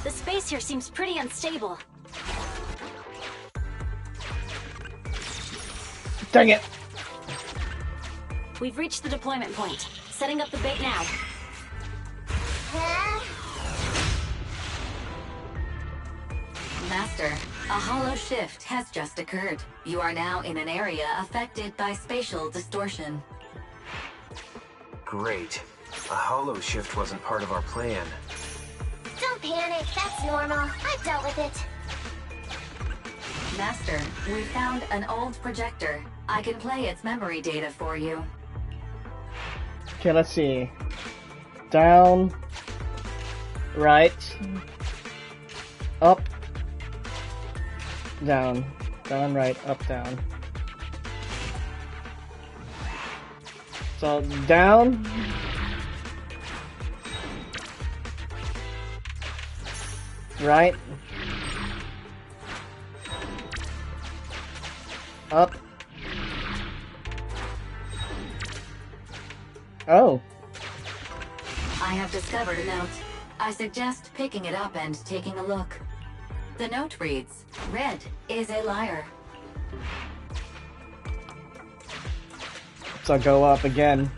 The space here seems pretty unstable. Dang it! We've reached the deployment point. Setting up the bait now. Master, a hollow shift has just occurred. You are now in an area affected by spatial distortion. Great. A hollow shift wasn't part of our plan. Don't panic, that's normal. I've dealt with it. Master, we found an old projector. I can play its memory data for you. Okay, let's see. Down. Right. Up. Down. Down, right, up, down. So, down. Right. Up. Oh. I have discovered a note. I suggest picking it up and taking a look. The note reads, "Red is a liar." So go up again.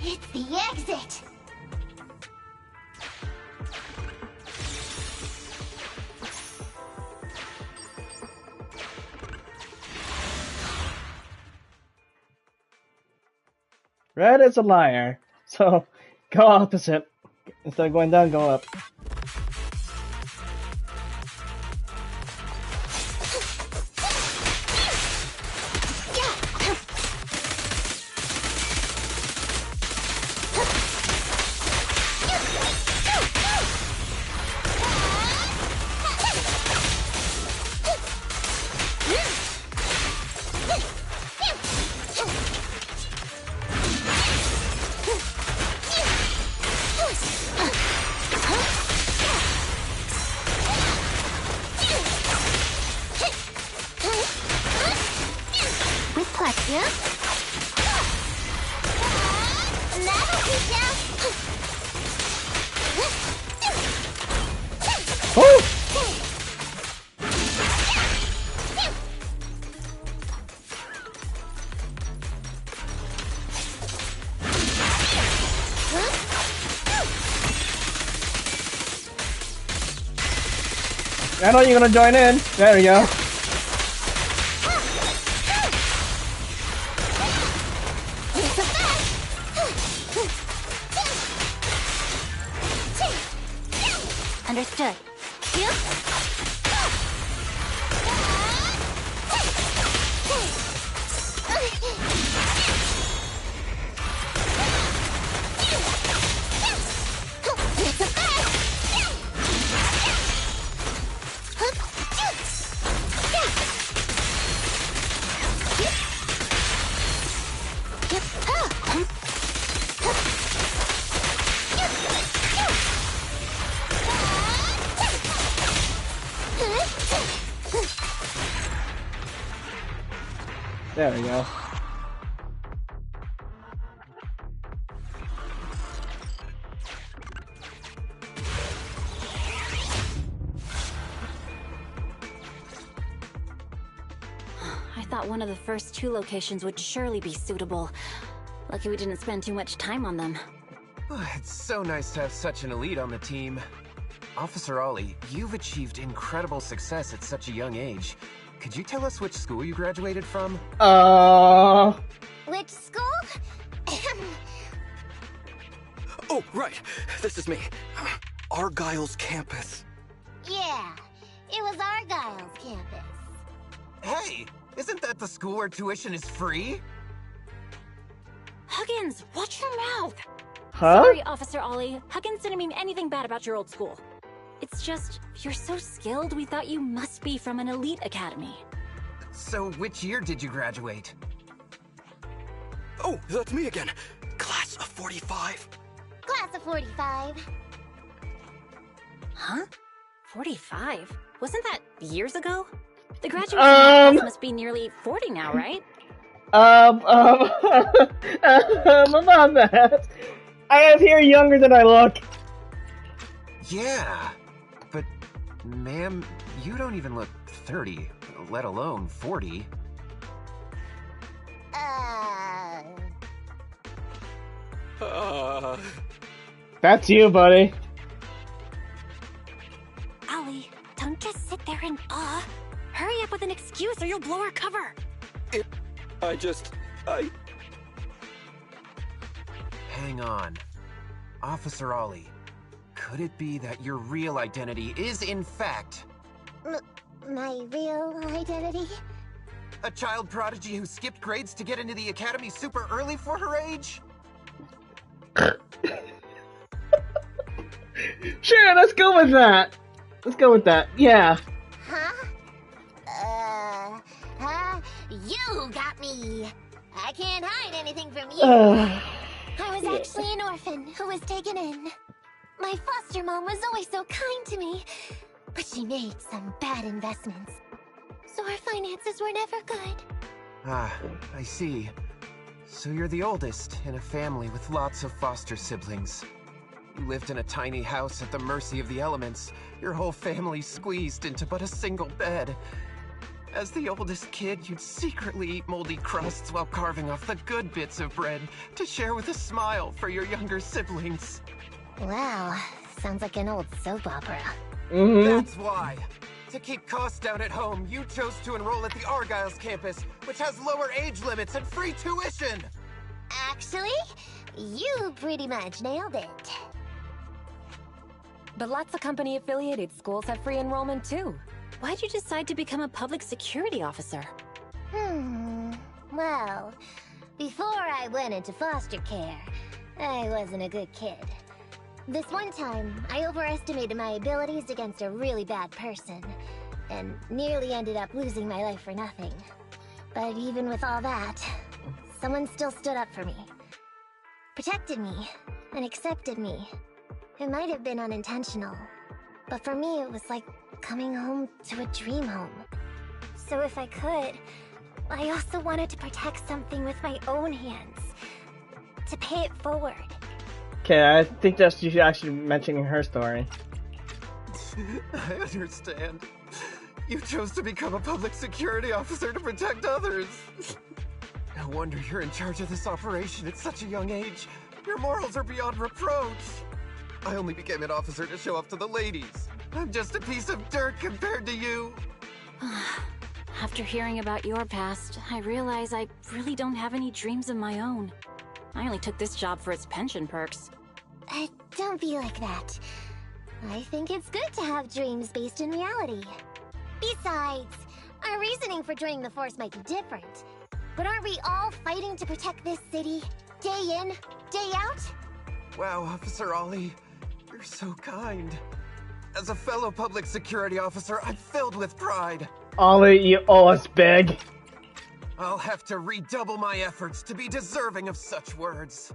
It's the exit. Red is a liar. So go opposite. Instead of going down, go up. I know you're gonna join in. There we go. Understood. There we go. I thought thought one of the first 2 locations would surely be suitable. Lucky we didn't spend too much time on them. It's so nice to have such an elite on the team. Officer Ollie, you've achieved incredible success at such a young age. Could you tell us which school you graduated from? Which school? Oh, right. This is me. Argyle's campus. Yeah, it was Argyle's campus. Hey, isn't that the school where tuition is free? Huggins, watch your mouth! Huh? Sorry, Officer Ollie. Huggins didn't mean anything bad about your old school. It's just, you're so skilled, we thought you must be from an elite academy. So which year did you graduate? Oh, that's me again. Class of 45. Class of 45. Huh? 45? Wasn't that years ago? The graduation class must be nearly 40 now, right? About that. I appear younger than I look. Yeah, but ma'am, you don't even look 30, let alone 40. That's you, buddy. Ollie, don't just sit there in awe. Hurry up with an excuse or you'll blow our cover. Hang on. Officer Ollie, could it be that your real identity is in fact... My real identity? a child prodigy who skipped grades to get into the academy super early for her age? Sure, let's go with that. Let's go with that. Yeah. You got me. I can't hide anything from you. I was actually an orphan who was taken in. My foster mom was always so kind to me, but she made some bad investments. So our finances were never good. Ah, I see. So you're the oldest in a family with lots of foster siblings. You lived in a tiny house at the mercy of the elements, your whole family squeezed into but a single bed. As the oldest kid, you'd secretly eat moldy crusts while carving off the good bits of bread to share with a smile for your younger siblings. Wow, sounds like an old soap opera. That's why. To keep costs down at home, you chose to enroll at the Argyle's campus, which has lower age limits and free tuition! Actually, you pretty much nailed it. But lots of company-affiliated schools have free enrollment too. Why'd you decide to become a public security officer? Well, before I went into foster care, I wasn't a good kid. This one time, I overestimated my abilities against a really bad person, and nearly ended up losing my life for nothing. But even with all that, someone still stood up for me. Protected me, and accepted me. It might have been unintentional, but for me it was like coming home to a dream home. So if I could, I also wanted to protect something with my own hands. To pay it forward. Okay, I think that you should actually mention her story. I understand. You chose to become a public security officer to protect others. No wonder you're in charge of this operation at such a young age. Your morals are beyond reproach. I only became an officer to show off to the ladies. I'm just a piece of dirt compared to you. After hearing about your past, I realize I really don't have any dreams of my own. I only took this job for its pension perks. Don't be like that. I think it's good to have dreams based in reality. Besides, our reasoning for joining the Force might be different. But aren't we all fighting to protect this city, day in, day out? Wow, Officer Ollie, you're so kind. As a fellow public security officer, I'm filled with pride. Ollie, you owe us big. I'll have to redouble my efforts to be deserving of such words.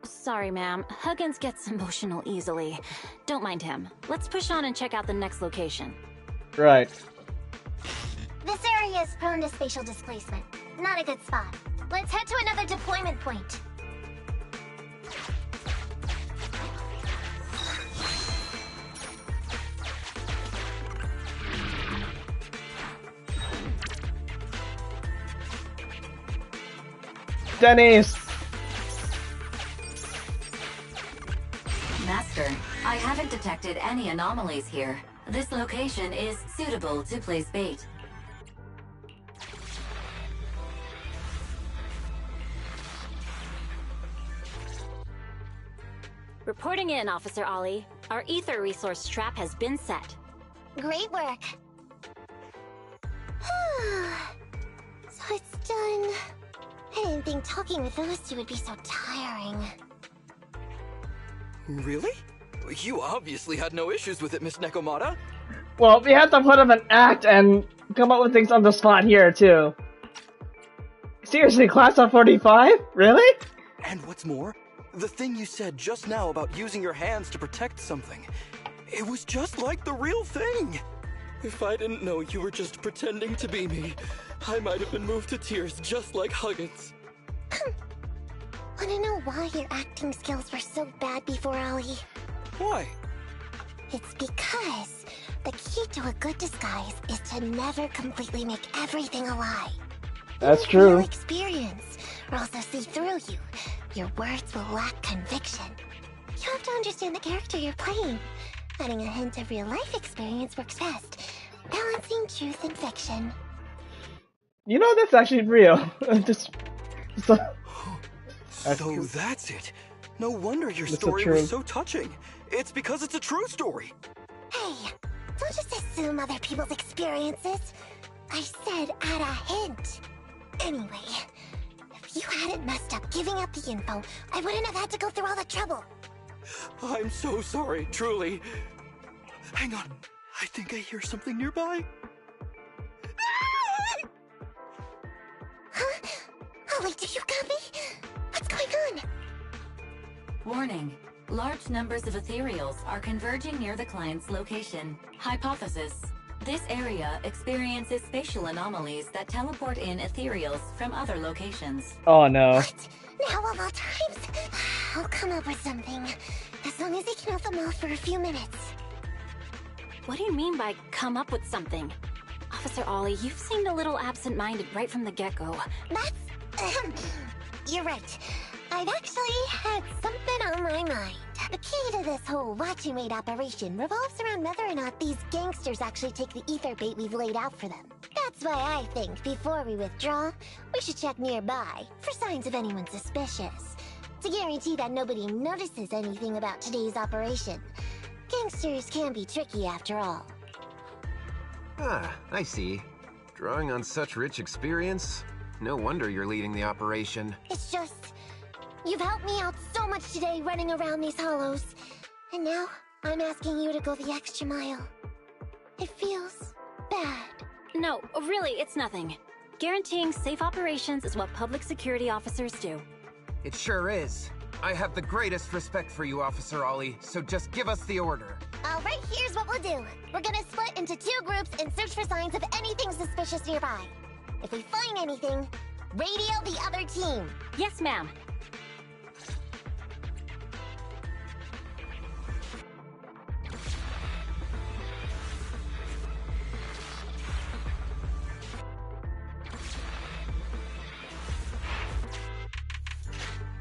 Sorry, ma'am. Huggins gets emotional easily. Don't mind him. Let's push on and check out the next location. Right. This area is prone to spatial displacement. Not a good spot. Let's head to another deployment point. Dennis! Master, I haven't detected any anomalies here. This location is suitable to place bait. Reporting in, Officer Ollie. Our ether resource trap has been set. Great work. So it's done. I didn't think talking with those two would be so tiring. Really? You obviously had no issues with it, Miss Nekomata. Well, we had to put up an act and come up with things on the spot here, too. Seriously, class of 45? Really? And what's more, the thing you said just now about using your hands to protect something, it was just like the real thing. If I didn't know you were just pretending to be me, I might have been moved to tears just like Huggins. Wanna know why your acting skills were so bad before, Ollie? Why? It's because the key to a good disguise is to never completely make everything a lie. That's You true. need experience, or else they'll see through you. Your words will lack conviction. You have to understand the character you're playing. Adding a hint of real-life experience works best, balancing truth and fiction. You know, that's actually real. So That's it. No wonder your That's story true. was so touching. It's because it's a true story. Hey, don't just assume other people's experiences. I said add a hint. Anyway, if you hadn't messed up giving up the info, I wouldn't have had to go through all the trouble. I'm so sorry, truly. Hang on. I think I hear something nearby. Huh? Ollie, do you copy? What's going on? Warning. Large numbers of ethereals are converging near the client's location. Hypothesis. This area experiences spatial anomalies that teleport in ethereals from other locations. Oh no. What? Now of all times? I'll come up with something. As long as I can help them all for a few minutes. What do you mean by come up with something? Officer Ollie, you've seemed a little absent-minded right from the get-go. That's... You're right. I've actually had something on my mind. The key to this whole watch and wait operation revolves around whether or not these gangsters actually take the ether bait we've laid out for them. That's why I think before we withdraw, we should check nearby for signs of anyone suspicious. To guarantee that nobody notices anything about today's operation. Gangsters can be tricky after all. Ah, I see. Drawing on such rich experience, no wonder you're leading the operation. It's just... You've helped me out so much today running around these hollows. And now, I'm asking you to go the extra mile. It feels bad. No, really, it's nothing. Guaranteeing safe operations is what public security officers do. It sure is. I have the greatest respect for you, Officer Ollie, so just give us the order. Alright, here's what we'll do. We're gonna split into 2 groups and search for signs of anything suspicious nearby. If we find anything, radio the other team. Yes, ma'am.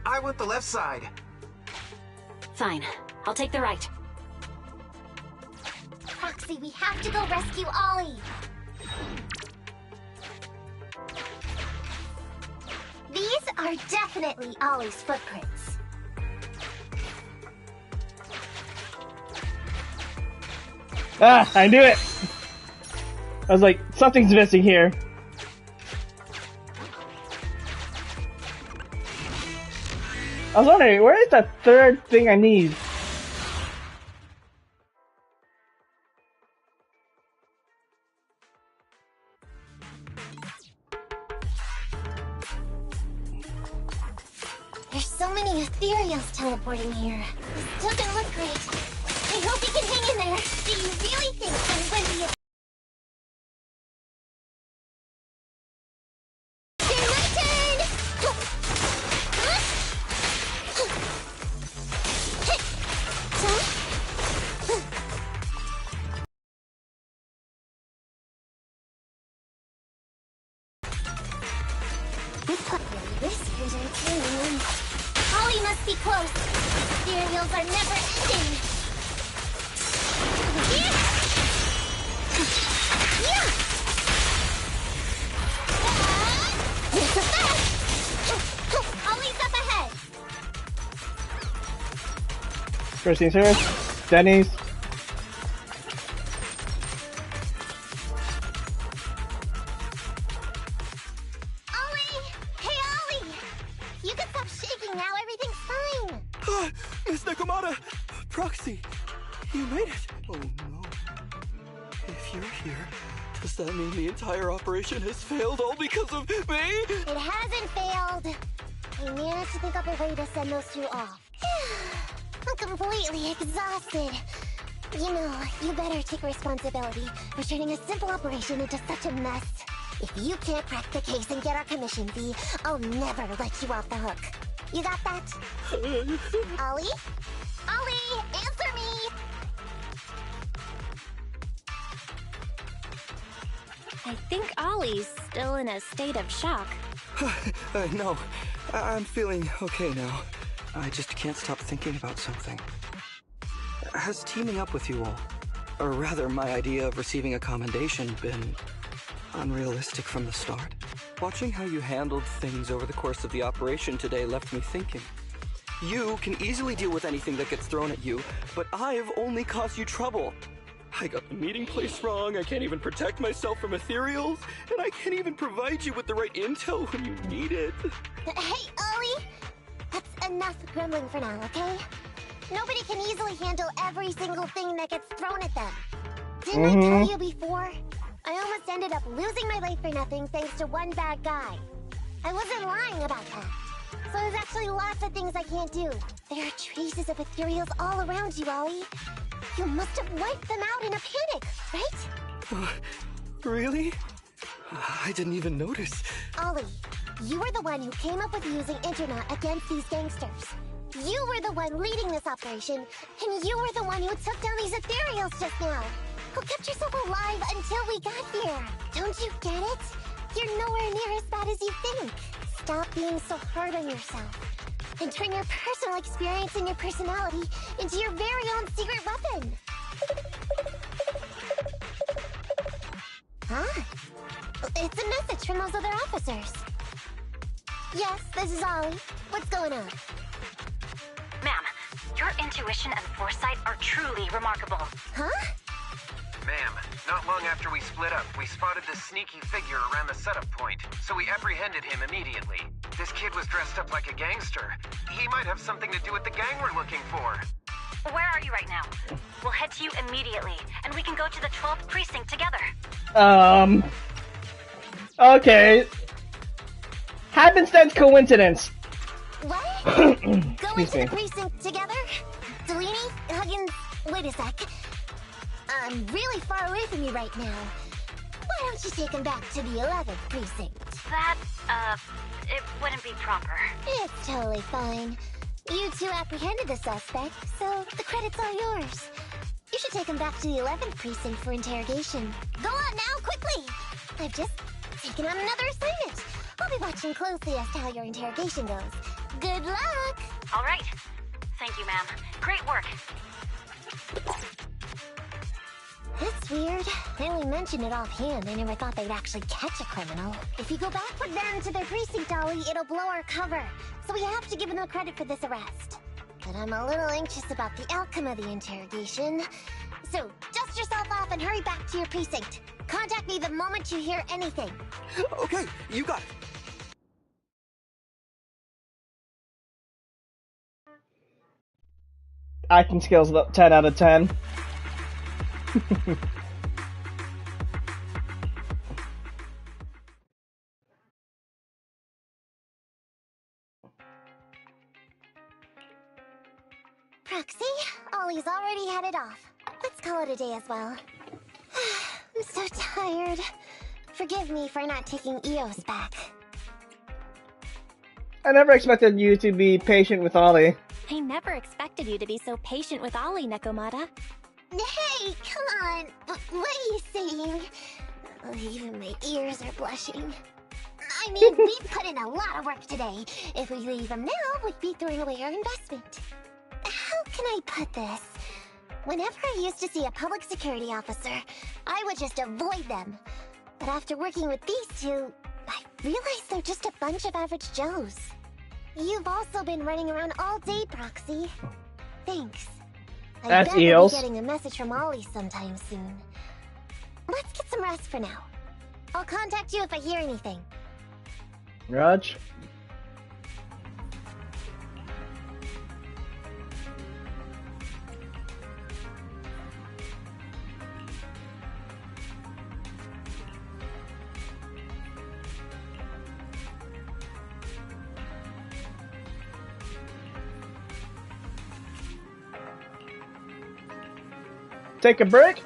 I want the left side. Fine. I'll take the right. Proxy, we have to go rescue Ollie. These are definitely Ollie's footprints. Ah, I knew it! I was like, something's missing here. I was wondering, where is that third thing I need? There's so many ethereals teleporting here. This doesn't look great. I hope you can hang in there. Do you really think I'm going to be a... It's my turn! This This is entertaining. Ollie must be close. Cereals are never ending. Yeah! Ollie's up ahead. Christine's here. Denny's. Miss Nekomata! Proxy! You made it! Oh no. If you're here, does that mean the entire operation has failed all because of me? It hasn't failed. I managed to think up a way to send those two off. I'm completely exhausted. You know, you better take responsibility for turning a simple operation into such a mess. If you can't crack the case and get our commission fee, I'll never let you off the hook. You got that? Ollie? Ollie, answer me! I think Ollie's still in a state of shock. No, I'm feeling okay now. I just can't stop thinking about something. Has teaming up with you all, or rather my idea of receiving a commendation, been unrealistic from the start? Watching how you handled things over the course of the operation today left me thinking. You can easily deal with anything that gets thrown at you, but I've only caused you trouble. I got the meeting place wrong, I can't even protect myself from ethereals, and I can't even provide you with the right intel when you need it. Hey, Ollie! That's enough grumbling for now, okay? Nobody can easily handle every single thing that gets thrown at them. Didn't I tell you before? I almost ended up losing my life for nothing thanks to one bad guy. I wasn't lying about that. So there's actually lots of things I can't do. There are traces of ethereals all around you, Ollie. You must have wiped them out in a panic, right? Really? I didn't even notice. Ollie, you were the one who came up with using internet against these gangsters. You were the one leading this operation, and you were the one who took down these ethereals just now. Who kept yourself alive until we got here. Don't you get it? You're nowhere near as bad as you think. Stop being so hard on yourself. And turn your personal experience and your personality into your very own secret weapon. Huh? It's a message from those other officers. Yes, this is Ollie. What's going on? Ma'am, your intuition and foresight are truly remarkable. Huh? Ma'am, not long after we split up, we spotted this sneaky figure around the setup point, so we apprehended him immediately. This kid was dressed up like a gangster. He might have something to do with the gang we're looking for. Where are you right now? We'll head to you immediately, and we can go to the 12th precinct together. Okay. Happenstance coincidence. What? Going to the precinct together? Delaney? Huggins? Wait a sec. I'm really far away from you right now. Why don't you take him back to the 11th precinct? That, it wouldn't be proper. It's totally fine. You two apprehended the suspect, so the credit's all yours. You should take him back to the 11th precinct for interrogation. Go on now, quickly! I've just taken on another assignment. I'll be watching closely as to how your interrogation goes. Good luck! All right. Thank you, ma'am. Great work. That's weird. They only mentioned it offhand. I never thought they'd actually catch a criminal. If you go back with them to their precinct, Ollie, it'll blow our cover. So we have to give them credit for this arrest. But I'm a little anxious about the outcome of the interrogation. So, dust yourself off and hurry back to your precinct. Contact me the moment you hear anything. Okay, you got it. Acting skills 10 out of 10. Proxy, Ollie's already headed off. Let's call it a day as well. I'm so tired. Forgive me for not taking EOS back. I never expected you to be patient with Ollie. I never expected you to be so patient with Ollie, Nekomata. Hey, come on. What are you saying? Oh, even my ears are blushing. I mean, we've put in a lot of work today. If we leave them now, we'd be throwing away our investment. How can I put this? Whenever I used to see a public security officer, I would just avoid them. But after working with these two, I realized they're just a bunch of average Joes. You've also been running around all day, Proxy. Thanks. I That's bet we'll eels. be getting a message from Ollie sometime soon. Let's get some rest for now. I'll contact you if I hear anything. Raj? Take a break?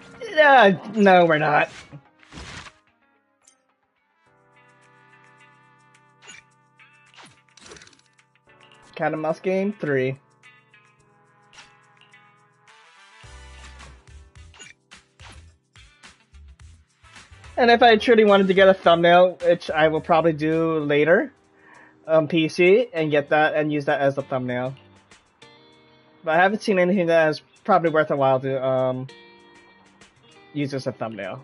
No, we're not. Cat and Mouse Game 3. And if I truly wanted to get a thumbnail, which I will probably do later on PC, and get that and use that as a thumbnail. But I haven't seen anything that is probably worth a while to use as a thumbnail.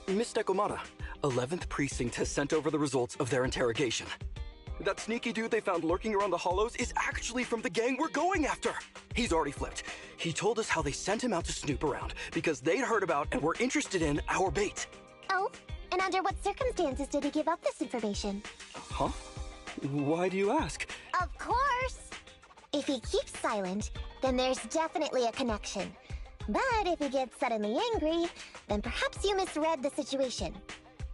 Miss Nekomata, 11th Precinct has sent over the results of their interrogation. That sneaky dude they found lurking around the hollows is actually from the gang we're going after. He's already flipped. He told us how they sent him out to snoop around because they'd heard about and were interested in our bait. Oh, and under what circumstances did he give up this information? Huh? Why do you ask? Of course! If he keeps silent, then there's definitely a connection. But if he gets suddenly angry, then perhaps you misread the situation.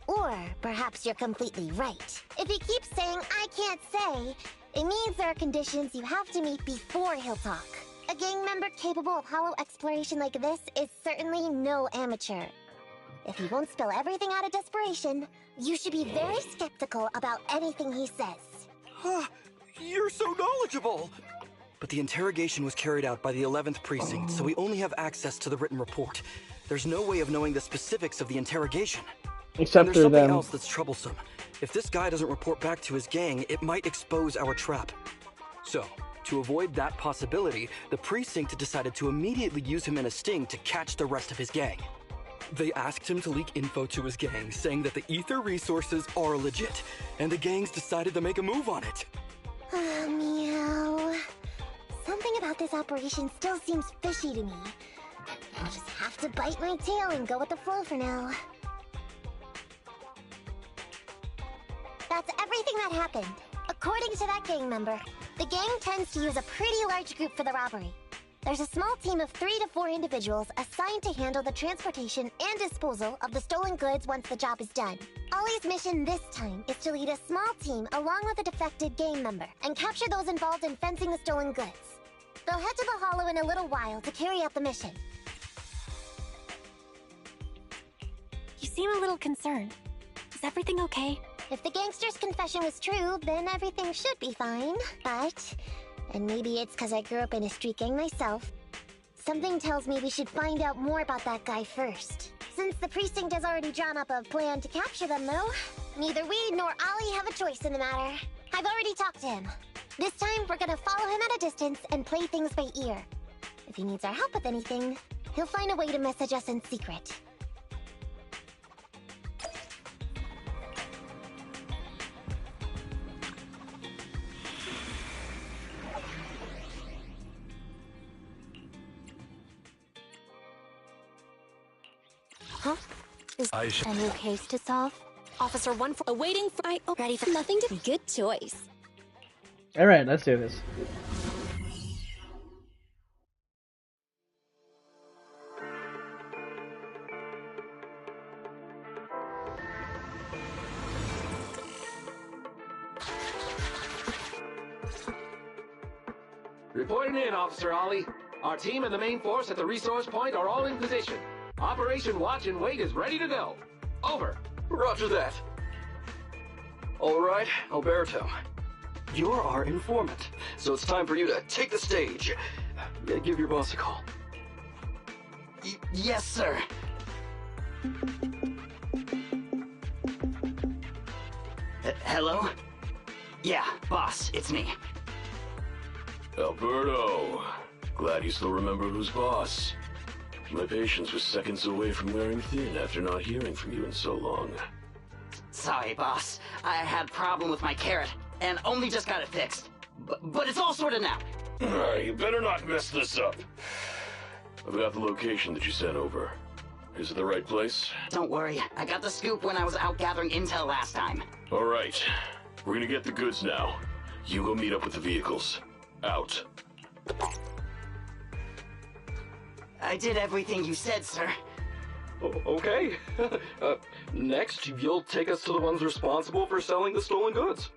Or perhaps you're completely right. If he keeps saying, "I can't say," it means there are conditions you have to meet before he'll talk. A gang member capable of hollow exploration like this is certainly no amateur. If he won't spill everything out of desperation, you should be very skeptical about anything he says. You're so knowledgeable! But the interrogation was carried out by the 11th Precinct, so we only have access to the written report. There's no way of knowing the specifics of the interrogation. Except and there's for something them. else that's troublesome. If this guy doesn't report back to his gang, it might expose our trap. So, to avoid that possibility, the Precinct decided to immediately use him in a sting to catch the rest of his gang. They asked him to leak info to his gang, saying that the ether resources are legit, and the gangs decided to make a move on it. Oh, meow. Something about this operation still seems fishy to me. I'll just have to bite my tail and go with the flow for now. That's everything that happened. According to that gang member, the gang tends to use a pretty large group for the robbery. There's a small team of 3 to 4 individuals assigned to handle the transportation and disposal of the stolen goods once the job is done. Ollie's mission this time is to lead a small team along with a defected gang member and capture those involved in fencing the stolen goods. They'll head to the hollow in a little while to carry out the mission. You seem a little concerned. Is everything okay? If the gangster's confession was true, then everything should be fine. But, and maybe it's because I grew up in a street gang myself, something tells me we should find out more about that guy first. Since the precinct has already drawn up a plan to capture them, though, neither we nor Ollie have a choice in the matter. I've already talked to him. This time, we're gonna follow him at a distance and play things by ear. If he needs our help with anything, he'll find a way to message us in secret. Huh? Is a new case to solve? Officer 1 for awaiting for ready for nothing to good choice. Alright, let's do this. Reporting in, Officer Ollie. Our team and the main force at the resource point are all in position. Operation Watch and Wait is ready to go. Over. Roger that. All right, Alberto. You're our informant, so it's time for you to take the stage. Give your boss a call. Yes, sir. Hello? Yeah, boss, it's me. Alberto. Glad you still remember who's boss. My patience was seconds away from wearing thin after not hearing from you in so long. Sorry, boss. I had a problem with my carrot, and only just got it fixed. But it's all sorted now. You better not mess this up. I've got the location that you sent over. Is it the right place? Don't worry, I got the scoop when I was out gathering intel last time. All right. We're gonna get the goods now. You go meet up with the vehicles. Out. I did everything you said, sir. Okay. Next, you'll take us to the ones responsible for selling the stolen goods.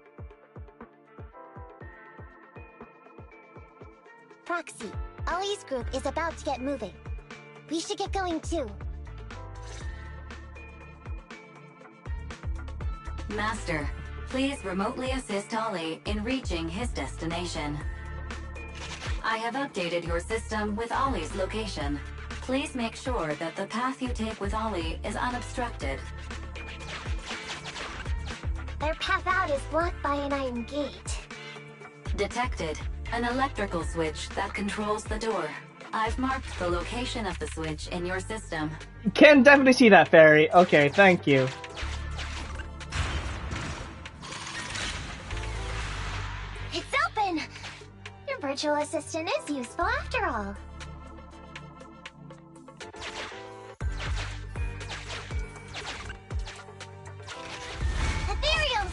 Proxy, Ollie's group is about to get moving. We should get going too. Master, please remotely assist Ollie in reaching his destination. I have updated your system with Ollie's location. Please make sure that the path you take with Ollie is unobstructed. Their path out is blocked by an iron gate. Detected. An electrical switch that controls the door. I've marked the location of the switch in your system. Can definitely see that, Fairy. Okay, thank you. It's open! Your virtual assistant is useful after all. Ethereals!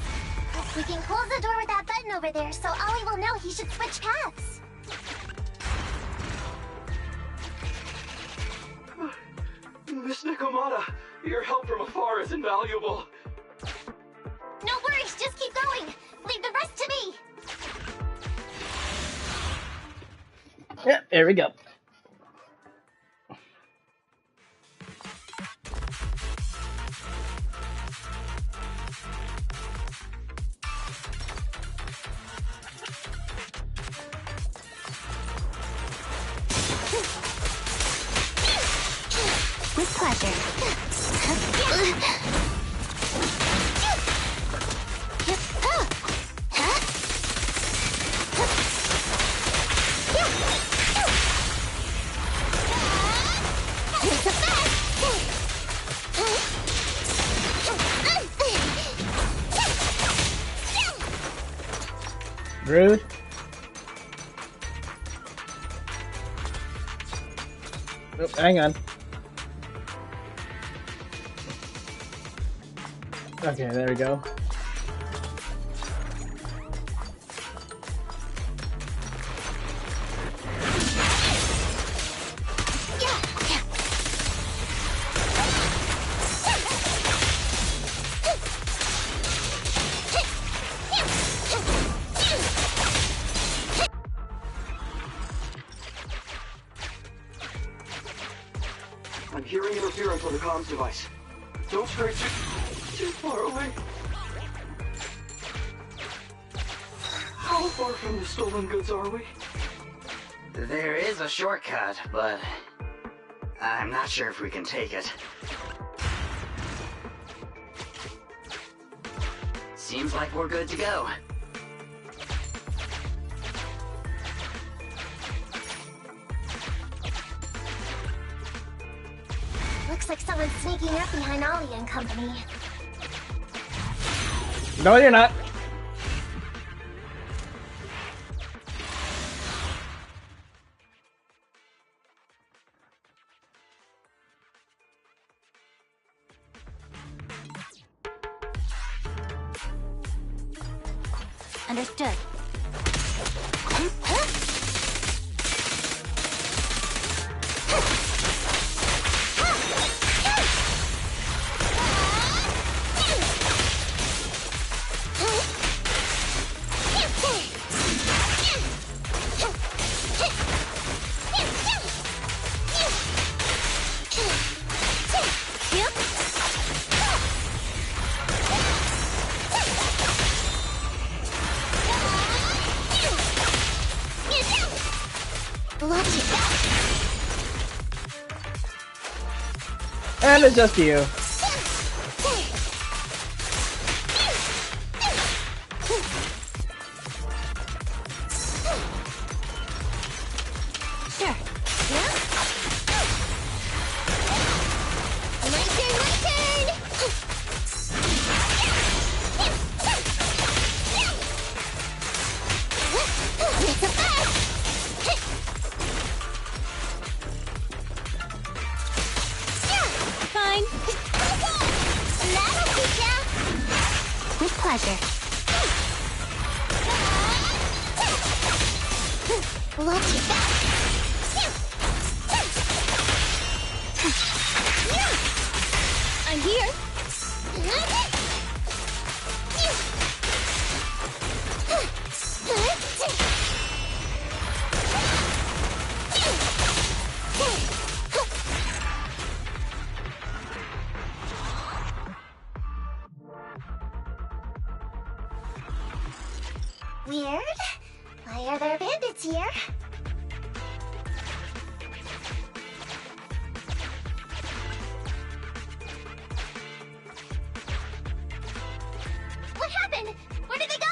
We can close the door with that button over there so Ollie will know he should switch paths. Miss Nekomata, your help from afar is invaluable. No worries, just keep going. Leave the rest to me. Yep, there we go. With pleasure. Rude. Oh, hang on. Okay, there we go. I'm hearing interference on the comms device. Don't stray too far away. How far from the stolen goods are we? There is a shortcut, but I'm not sure if we can take it. Seems like we're good to go. Looks like someone's sneaking up behind Ollie and company. No, you're not. Understood. And it's just you. Sure. Yeah? My turn, my turn! It's a fast! Fine. That'll teach ya! With pleasure. Watch it back! I'm here. Weird. Why are there bandits here? What happened? Where did they go?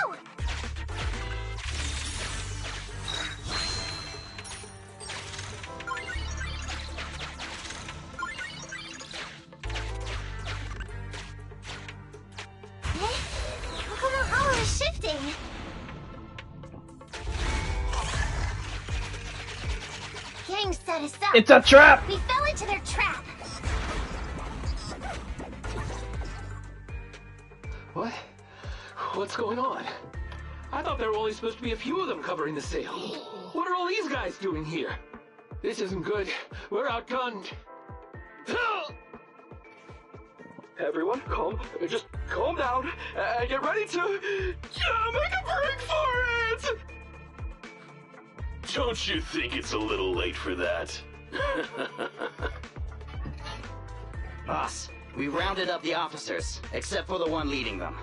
Look how the hollow is shifting. Gang set us up. It's a trap! We fell into their trap. What? What's going on? I thought there were only supposed to be a few of them covering the sale. What are all these guys doing here? This isn't good. We're outgunned. Everyone, just calm down and get ready to make a break for it! Don't you think it's a little late for that? Boss, we rounded up the officers, except for the one leading them.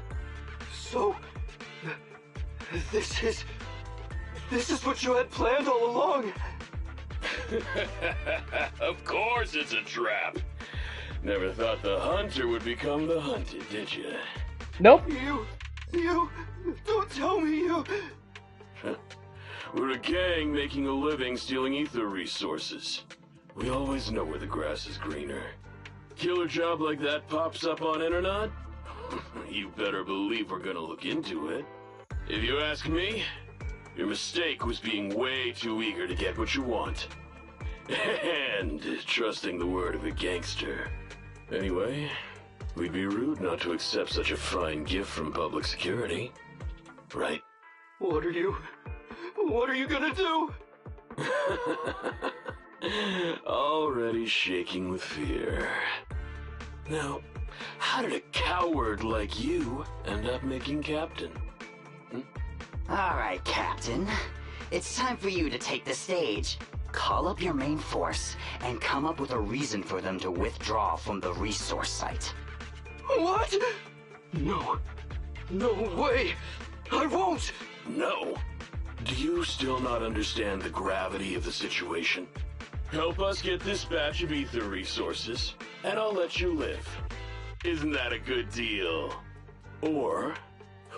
So, this is what you had planned all along. Of course it's a trap. Never thought the hunter would become the hunted, did you? Nope. You, don't tell me you... We're a gang making a living stealing ether resources. We always know where the grass is greener. Killer job like that pops up on internet? You better believe we're gonna look into it. If you ask me, your mistake was being way too eager to get what you want. And trusting the word of a gangster. Anyway, we'd be rude not to accept such a fine gift from public security. Right? What are you gonna do? Already shaking with fear. Now, how did a coward like you end up making captain? Alright, Captain. It's time for you to take the stage. Call up your main force and come up with a reason for them to withdraw from the resource site. What? No way! I won't! No? Do you still not understand the gravity of the situation? Help us get this batch of ether resources, and I'll let you live. Isn't that a good deal? Or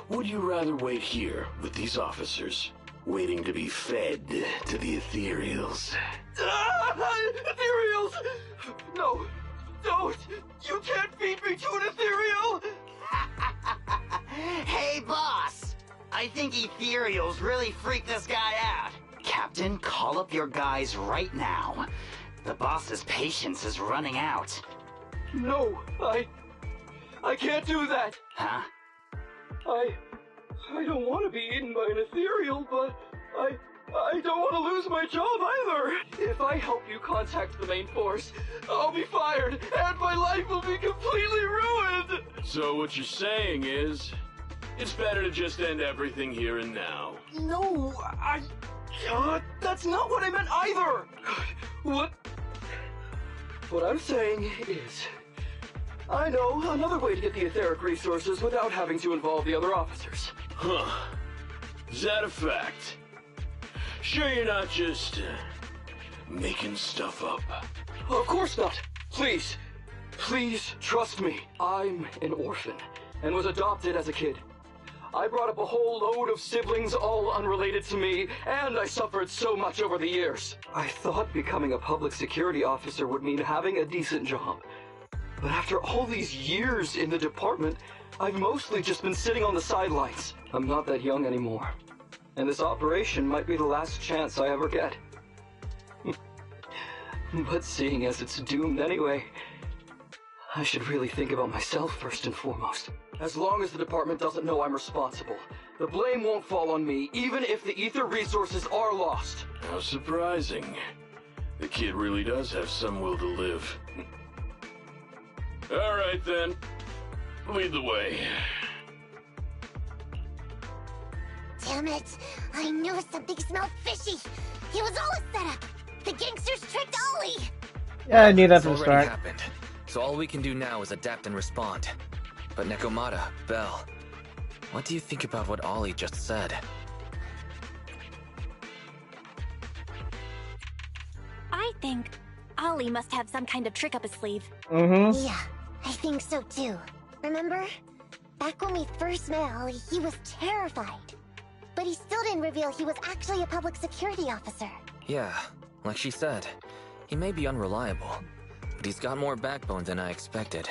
would you rather wait here with these officers, waiting to be fed to the ethereals? Ethereals! No, don't! You can't feed me to an ethereal! Hey, boss! I think ethereals really freaked this guy out. Captain, call up your guys right now. The boss's patience is running out. No, I can't do that. Huh? I don't want to be eaten by an ethereal, but I don't want to lose my job either. If I help you contact the main force, I'll be fired, and my life will be completely ruined. So what you're saying is, it's better to just end everything here and now. No, that's not what I meant either. What I'm saying is, I know another way to get the etheric resources without having to involve the other officers. Huh. Is that a fact? Sure you're not just making stuff up. Of course not. Please. Please trust me. I'm an orphan and was adopted as a kid. I brought up a whole load of siblings, all unrelated to me, and I suffered so much over the years. I thought becoming a public security officer would mean having a decent job. But after all these years in the department, I've mostly just been sitting on the sidelines. I'm not that young anymore. And this operation might be the last chance I ever get. But seeing as it's doomed anyway, I should really think about myself first and foremost. As long as the department doesn't know I'm responsible, the blame won't fall on me, even if the ether resources are lost. How surprising. The kid really does have some will to live. All right then, lead the way. Damn it! I knew something smelled fishy. It was all a setup. The gangsters tricked Ollie. Yeah, I knew that from the It's start. already happened, so all we can do now is adapt and respond. But Nekomata, Belle, what do you think about what Ollie just said? I think Ollie must have some kind of trick up his sleeve. Mm-hmm. Yeah, I think so too. Remember? Back when we first met Ollie, he was terrified. But he still didn't reveal he was actually a public security officer. Yeah, like she said, he may be unreliable, but he's got more backbone than I expected.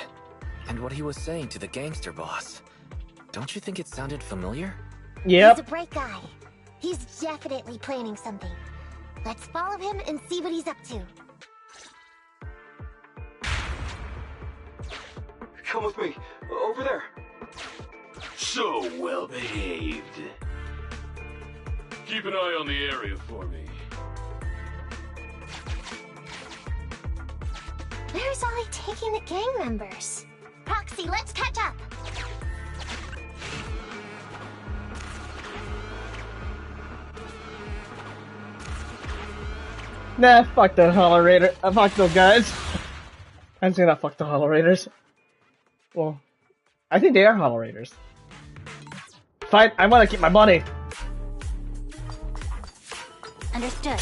And what he was saying to the gangster boss, don't you think it sounded familiar? Yep. He's a bright guy. He's definitely planning something. Let's follow him and see what he's up to. Come with me. Over there. So well behaved. Keep an eye on the area for me. Where's Ollie taking the gang members? Proxy, let's catch up! Nah, fuck the Hollerator. Fuck those guys. I'm saying that fuck the Hollerators. Well, I think they are Hollerators. Fine, I want to keep my money. Understood.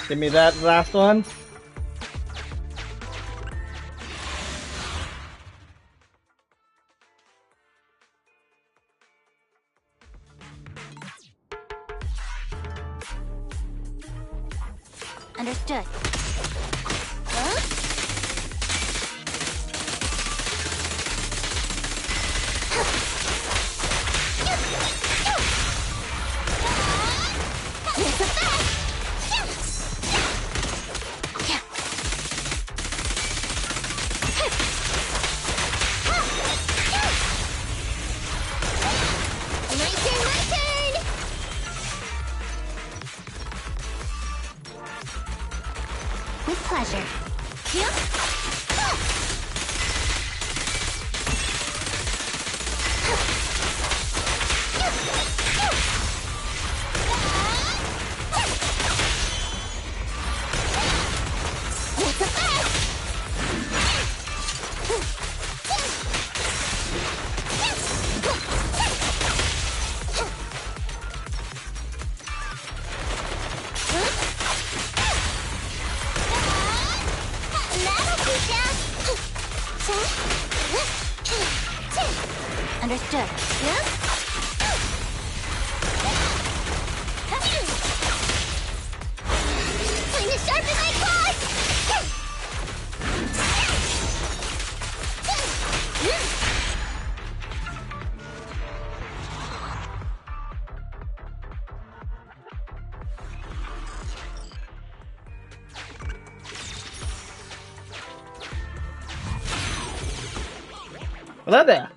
Give me that last one. Understood. With pleasure. Understood. Time to sharpen my claws! Hello there.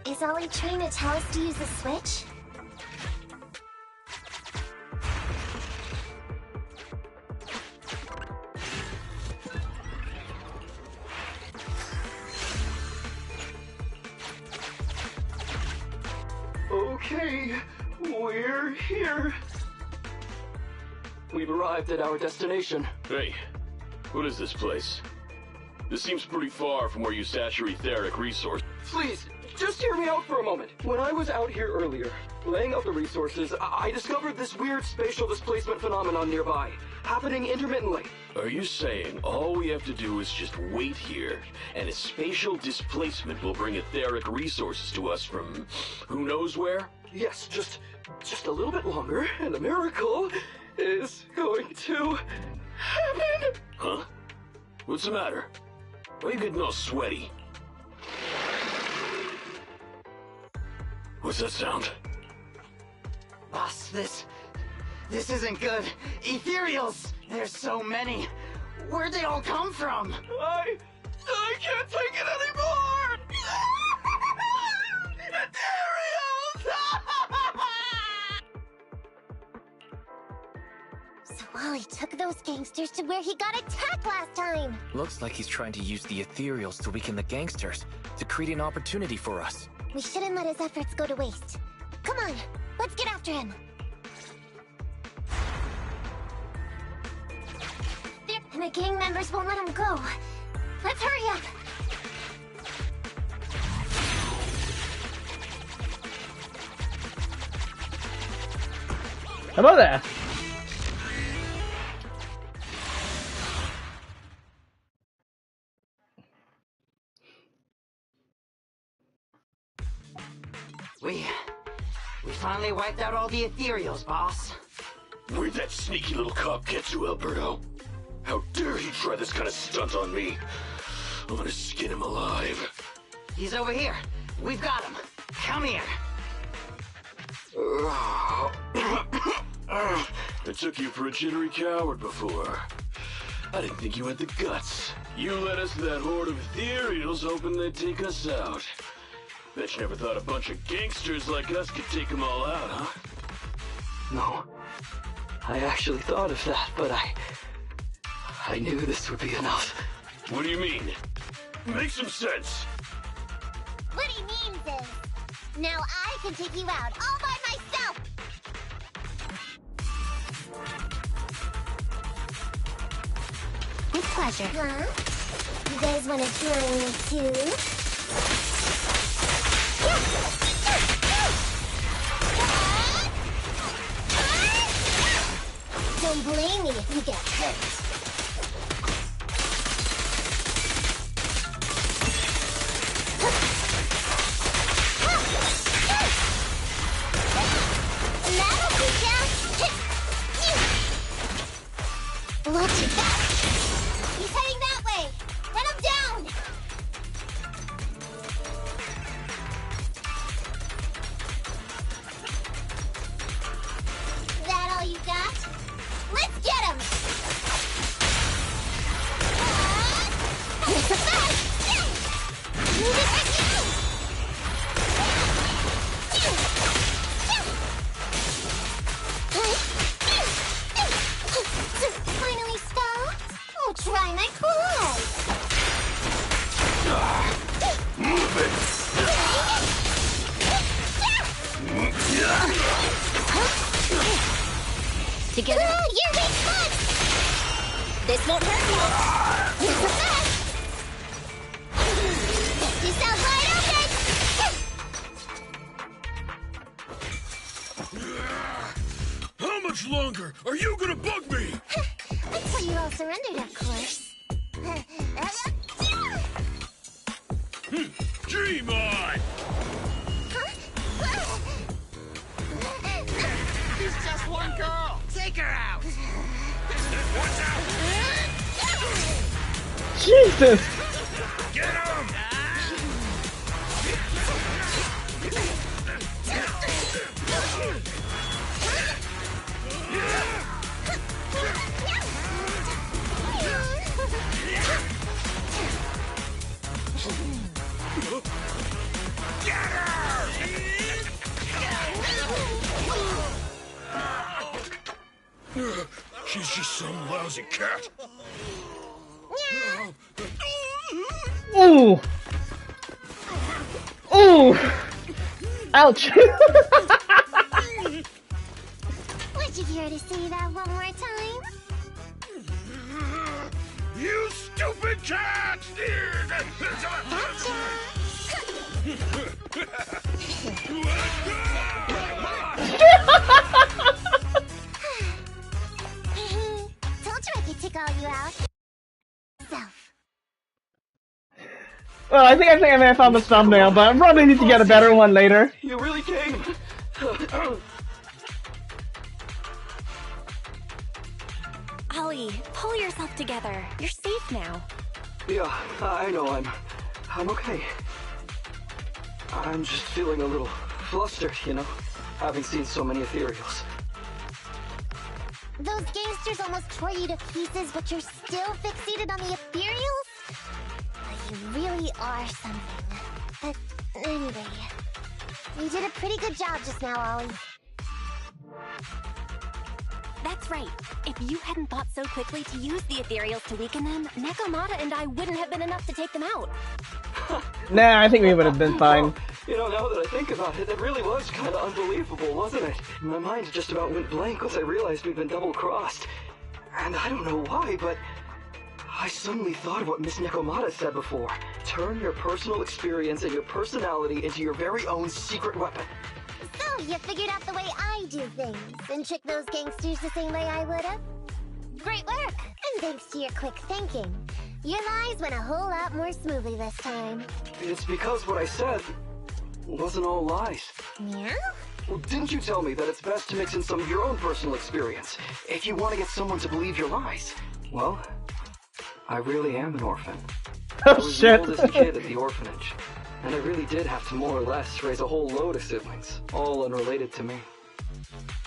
Is Ollie trying to tell us to use the switch? Okay, we're here. We've arrived at our destination. Hey, what is this place? This seems pretty far from where you stash your etheric resource. Please, just hear me out for a moment. When I was out here earlier, laying out the resources, I discovered this weird spatial displacement phenomenon nearby, happening intermittently. Are you saying all we have to do is just wait here, and a spatial displacement will bring etheric resources to us from who knows where? Yes, just a little bit longer, and the miracle is going to happen. Huh? What's the matter? Why are you getting all sweaty? What's that sound? Boss, this isn't good. Ethereals! There's so many. Where'd they all come from? I can't take it anymore! So Wally took those gangsters to where he got attacked last time! Looks like he's trying to use the ethereals to weaken the gangsters, to create an opportunity for us. We shouldn't let his efforts go to waste. Come on, let's get after him! And the gang members won't let him go. Let's hurry up! Hello there. We finally wiped out all the ethereals, boss. Where'd that sneaky little cop get to, Alberto? How dare he try this kind of stunt on me? I'm gonna skin him alive. He's over here. We've got him. Come here. I took you for a jittery coward before. I didn't think you had the guts. You led us to that horde of ethereals hoping they'd take us out. Bet you never thought a bunch of gangsters like us could take them all out, huh? No. I actually thought of that, but I knew this would be enough. What do you mean? Make some sense. What he means is, now I can take you out all by myself! With pleasure. Huh? You guys want to join me too? Don't blame me if you get hurt. That'll teach ya! Watch it back! He's heading that way! Run him down! That all you got? Let's get him! It's a back! Move it right now! Finally stopped? Oh, try my quad! Move it! Together? Good, you're big fun! This won't hurt you! Here's the best! You sound wide open! How much longer are you gonna bug me? Until you all surrendered, of course. Dream on! He's just one girl. Take her out. Watch out! Jesus! Get him! lousy cat. Ooh! Ooh! Ouch! Would you care to say that one more time? You stupid cat! Told you I could take all you out. Well, I think I may have found the thumbnail, but I probably need to get a better one later. You really came. Ollie, pull yourself together. You're safe now. Yeah, I know. I'm okay. I'm just feeling a little flustered, you know, having seen so many ethereals. Those gangsters almost tore you to pieces, but you're still fixated on the ethereals? You really are something. But anyway, you did a pretty good job just now, Ollie. That's right. If you hadn't thought so quickly to use the ethereals to weaken them, Nekomata and I wouldn't have been enough to take them out. Nah, I think we would have been fine. You know, now that I think about it, it really was kind of unbelievable, wasn't it? My mind just about went blank once I realized we'd been double-crossed. And I don't know why, but I suddenly thought of what Miss Nekomata said before. Turn your personal experience and your personality into your very own secret weapon. So, you figured out the way I do things, and tricked those gangsters the same way I would've? Great work! And thanks to your quick thinking, your lies went a whole lot more smoothly this time. It's because what I said wasn't all lies. Yeah? Well, didn't you tell me that it's best to mix in some of your own personal experience if you want to get someone to believe your lies? Well, I really am an orphan. I was the oldest kid at the orphanage, and I really did have to more or less raise a whole load of siblings, all unrelated to me.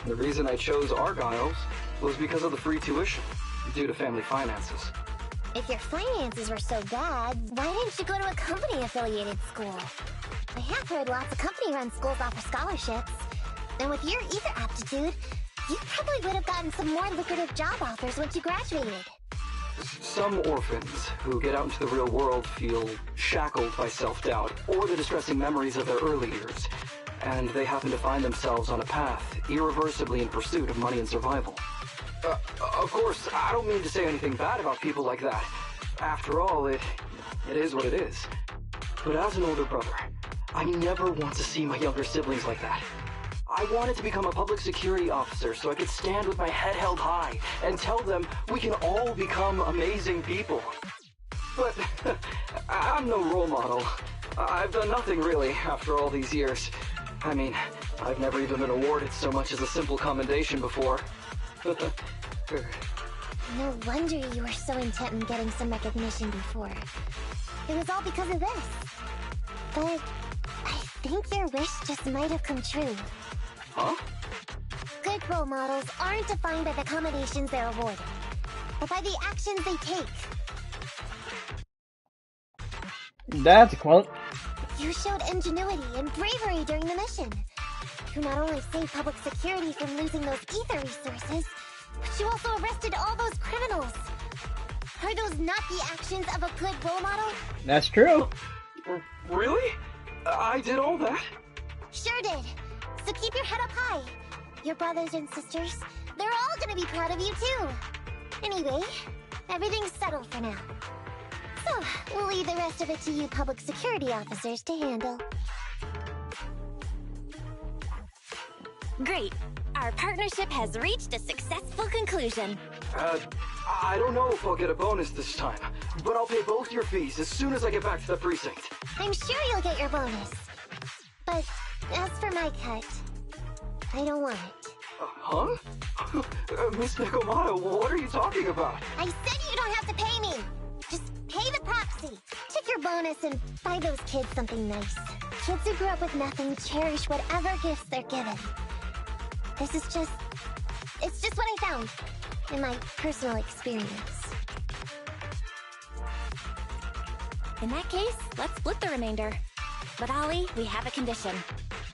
The reason I chose Argyle's was because of the free tuition, due to family finances. If your finances were so bad, why didn't you go to a company-affiliated school? I have heard lots of company-run schools offer scholarships. And with your ether aptitude, you probably would have gotten some more lucrative job offers once you graduated. Some orphans who get out into the real world feel shackled by self-doubt or the distressing memories of their early years, and they happen to find themselves on a path irreversibly in pursuit of money and survival. Of course, I don't mean to say anything bad about people like that. After all, it is what it is. But as an older brother, I never want to see my younger siblings like that. I wanted to become a public security officer so I could stand with my head held high and tell them we can all become amazing people. But I'm no role model. I've done nothing really after all these years. I mean, I've never even been awarded so much as a simple commendation before. No wonder you were so intent on getting some recognition before. It was all because of this. But I think your wish just might have come true. Huh? Good role models aren't defined by the accommodations they're awarded, but by the actions they take. That's a quote. You showed ingenuity and bravery during the mission. You not only saved public security from losing those ether resources, but you also arrested all those criminals. Are those not the actions of a good role model? That's true. Really? I did all that? Sure did. So keep your head up high. Your brothers and sisters, they're all gonna be proud of you too. Anyway, everything's settled for now. So, we'll leave the rest of it to you public security officers to handle. Great. Our partnership has reached a successful conclusion. I don't know if I'll get a bonus this time, but I'll pay both your fees as soon as I get back to the precinct. I'm sure you'll get your bonus. But as for my cut, I don't want it. Huh? Miss Nekomata, what are you talking about? I said you don't have to pay me! Just pay the proxy. Take your bonus and buy those kids something nice. Kids who grew up with nothing cherish whatever gifts they're given. This is just... it's just what I found in my personal experience. In that case, let's split the remainder. But Ollie, we have a condition.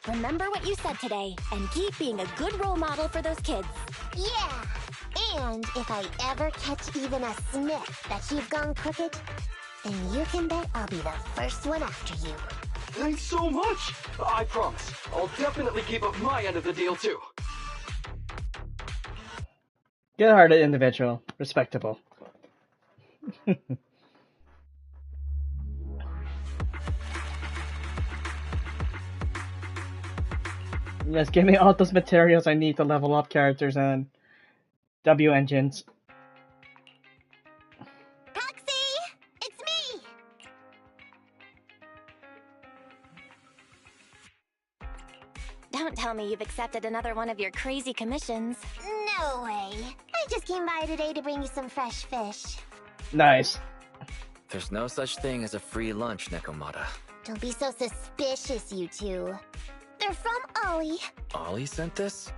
Remember what you said today, and keep being a good role model for those kids. Yeah! And if I ever catch even a sniff that you've gone crooked, then you can bet I'll be the first one after you. Thanks so much! I promise, I'll definitely keep up my end of the deal too. Good-hearted individual. Respectable. Yes, give me all those materials I need to level up characters and W engines. Proxy! It's me! Don't tell me you've accepted another one of your crazy commissions. No way. I just came by today to bring you some fresh fish. Nice. There's no such thing as a free lunch, Nekomata. Don't be so suspicious, you two. They're from Ollie. Ollie sent this?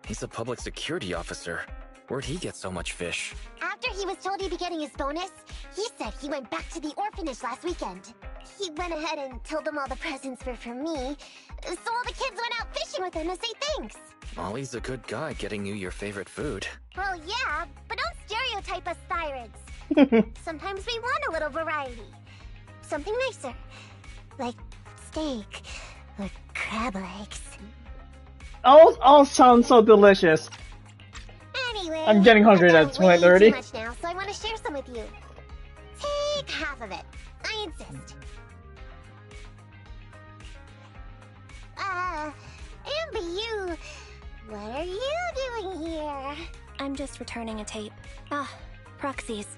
He's a public security officer. Where'd he get so much fish? After he was told he'd be getting his bonus, he said he went back to the orphanage last weekend. He went ahead and told them all the presents were for me, so all the kids went out fishing with him to say thanks. Ollie's a good guy getting you your favorite food. Well, yeah, but don't stereotype us thyroids. Sometimes we want a little variety. Something nicer. Like steak or crab legs. All sounds so delicious. Anyway, I'm getting hungry at this point already. Too much now, so I want to share some with you. Take half of it. I insist. Amber, what are you doing here? I'm just returning a tape. Ah, proxies.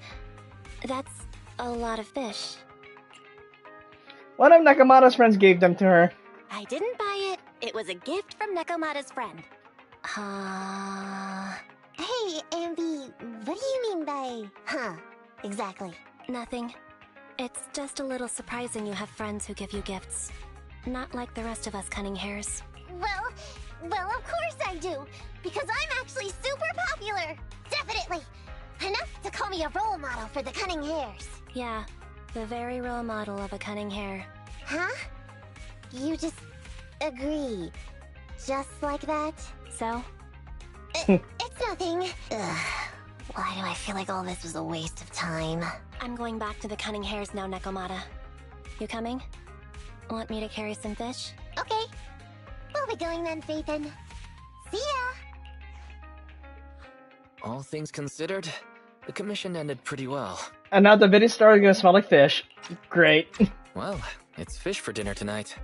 That's a lot of fish. One of Nekomata's friends gave them to her. I didn't buy it. It was a gift from Nekomata's friend. Hey, Amby, what do you mean by, exactly? Nothing. It's just a little surprising you have friends who give you gifts. Not like the rest of us Cunning Hares. Well, of course I do, because I'm actually super popular. Definitely. Enough to call me a role model for the Cunning Hares. Yeah, the very role model of a Cunning Hare. Huh? You just agree. Just like that? So? It's nothing. Ugh. Why do I feel like all this was a waste of time? I'm going back to the Cunning Hares now, Nekomata. You coming? Want me to carry some fish? Okay. We'll be going then, Phaethon. See ya! All things considered, the commission ended pretty well. And now the video star is gonna smell like fish. Great. Well, it's fish for dinner tonight.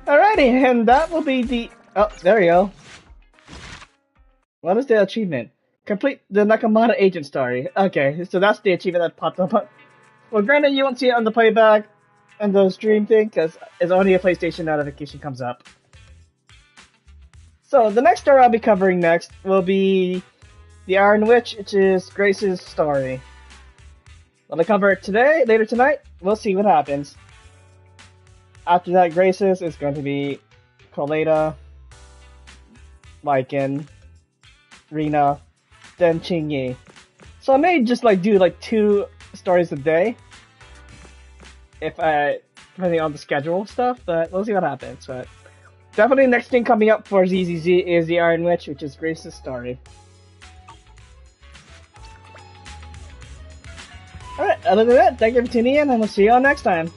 Alrighty, and that will be the... Oh, there you go. What is the achievement? Complete the Nekomata agent story. Okay, so that's the achievement that popped up. Well, granted, you won't see it on the playback and the stream thing, because it's only a PlayStation notification comes up. So, the next story I'll be covering next will be the Iron Witch, which is Grace's story. Will I cover it today, later tonight? We'll see what happens. After that, Grace's is going to be Coleta, Lycan, Rina, then Qingyi. So I may just do 2 stories a day, depending on the schedule stuff, but we'll see what happens. But definitely next thing coming up for ZZZ is the Iron Witch, which is Grace's story. Alright, other than that, thank you for tuning in, and we'll see you all next time.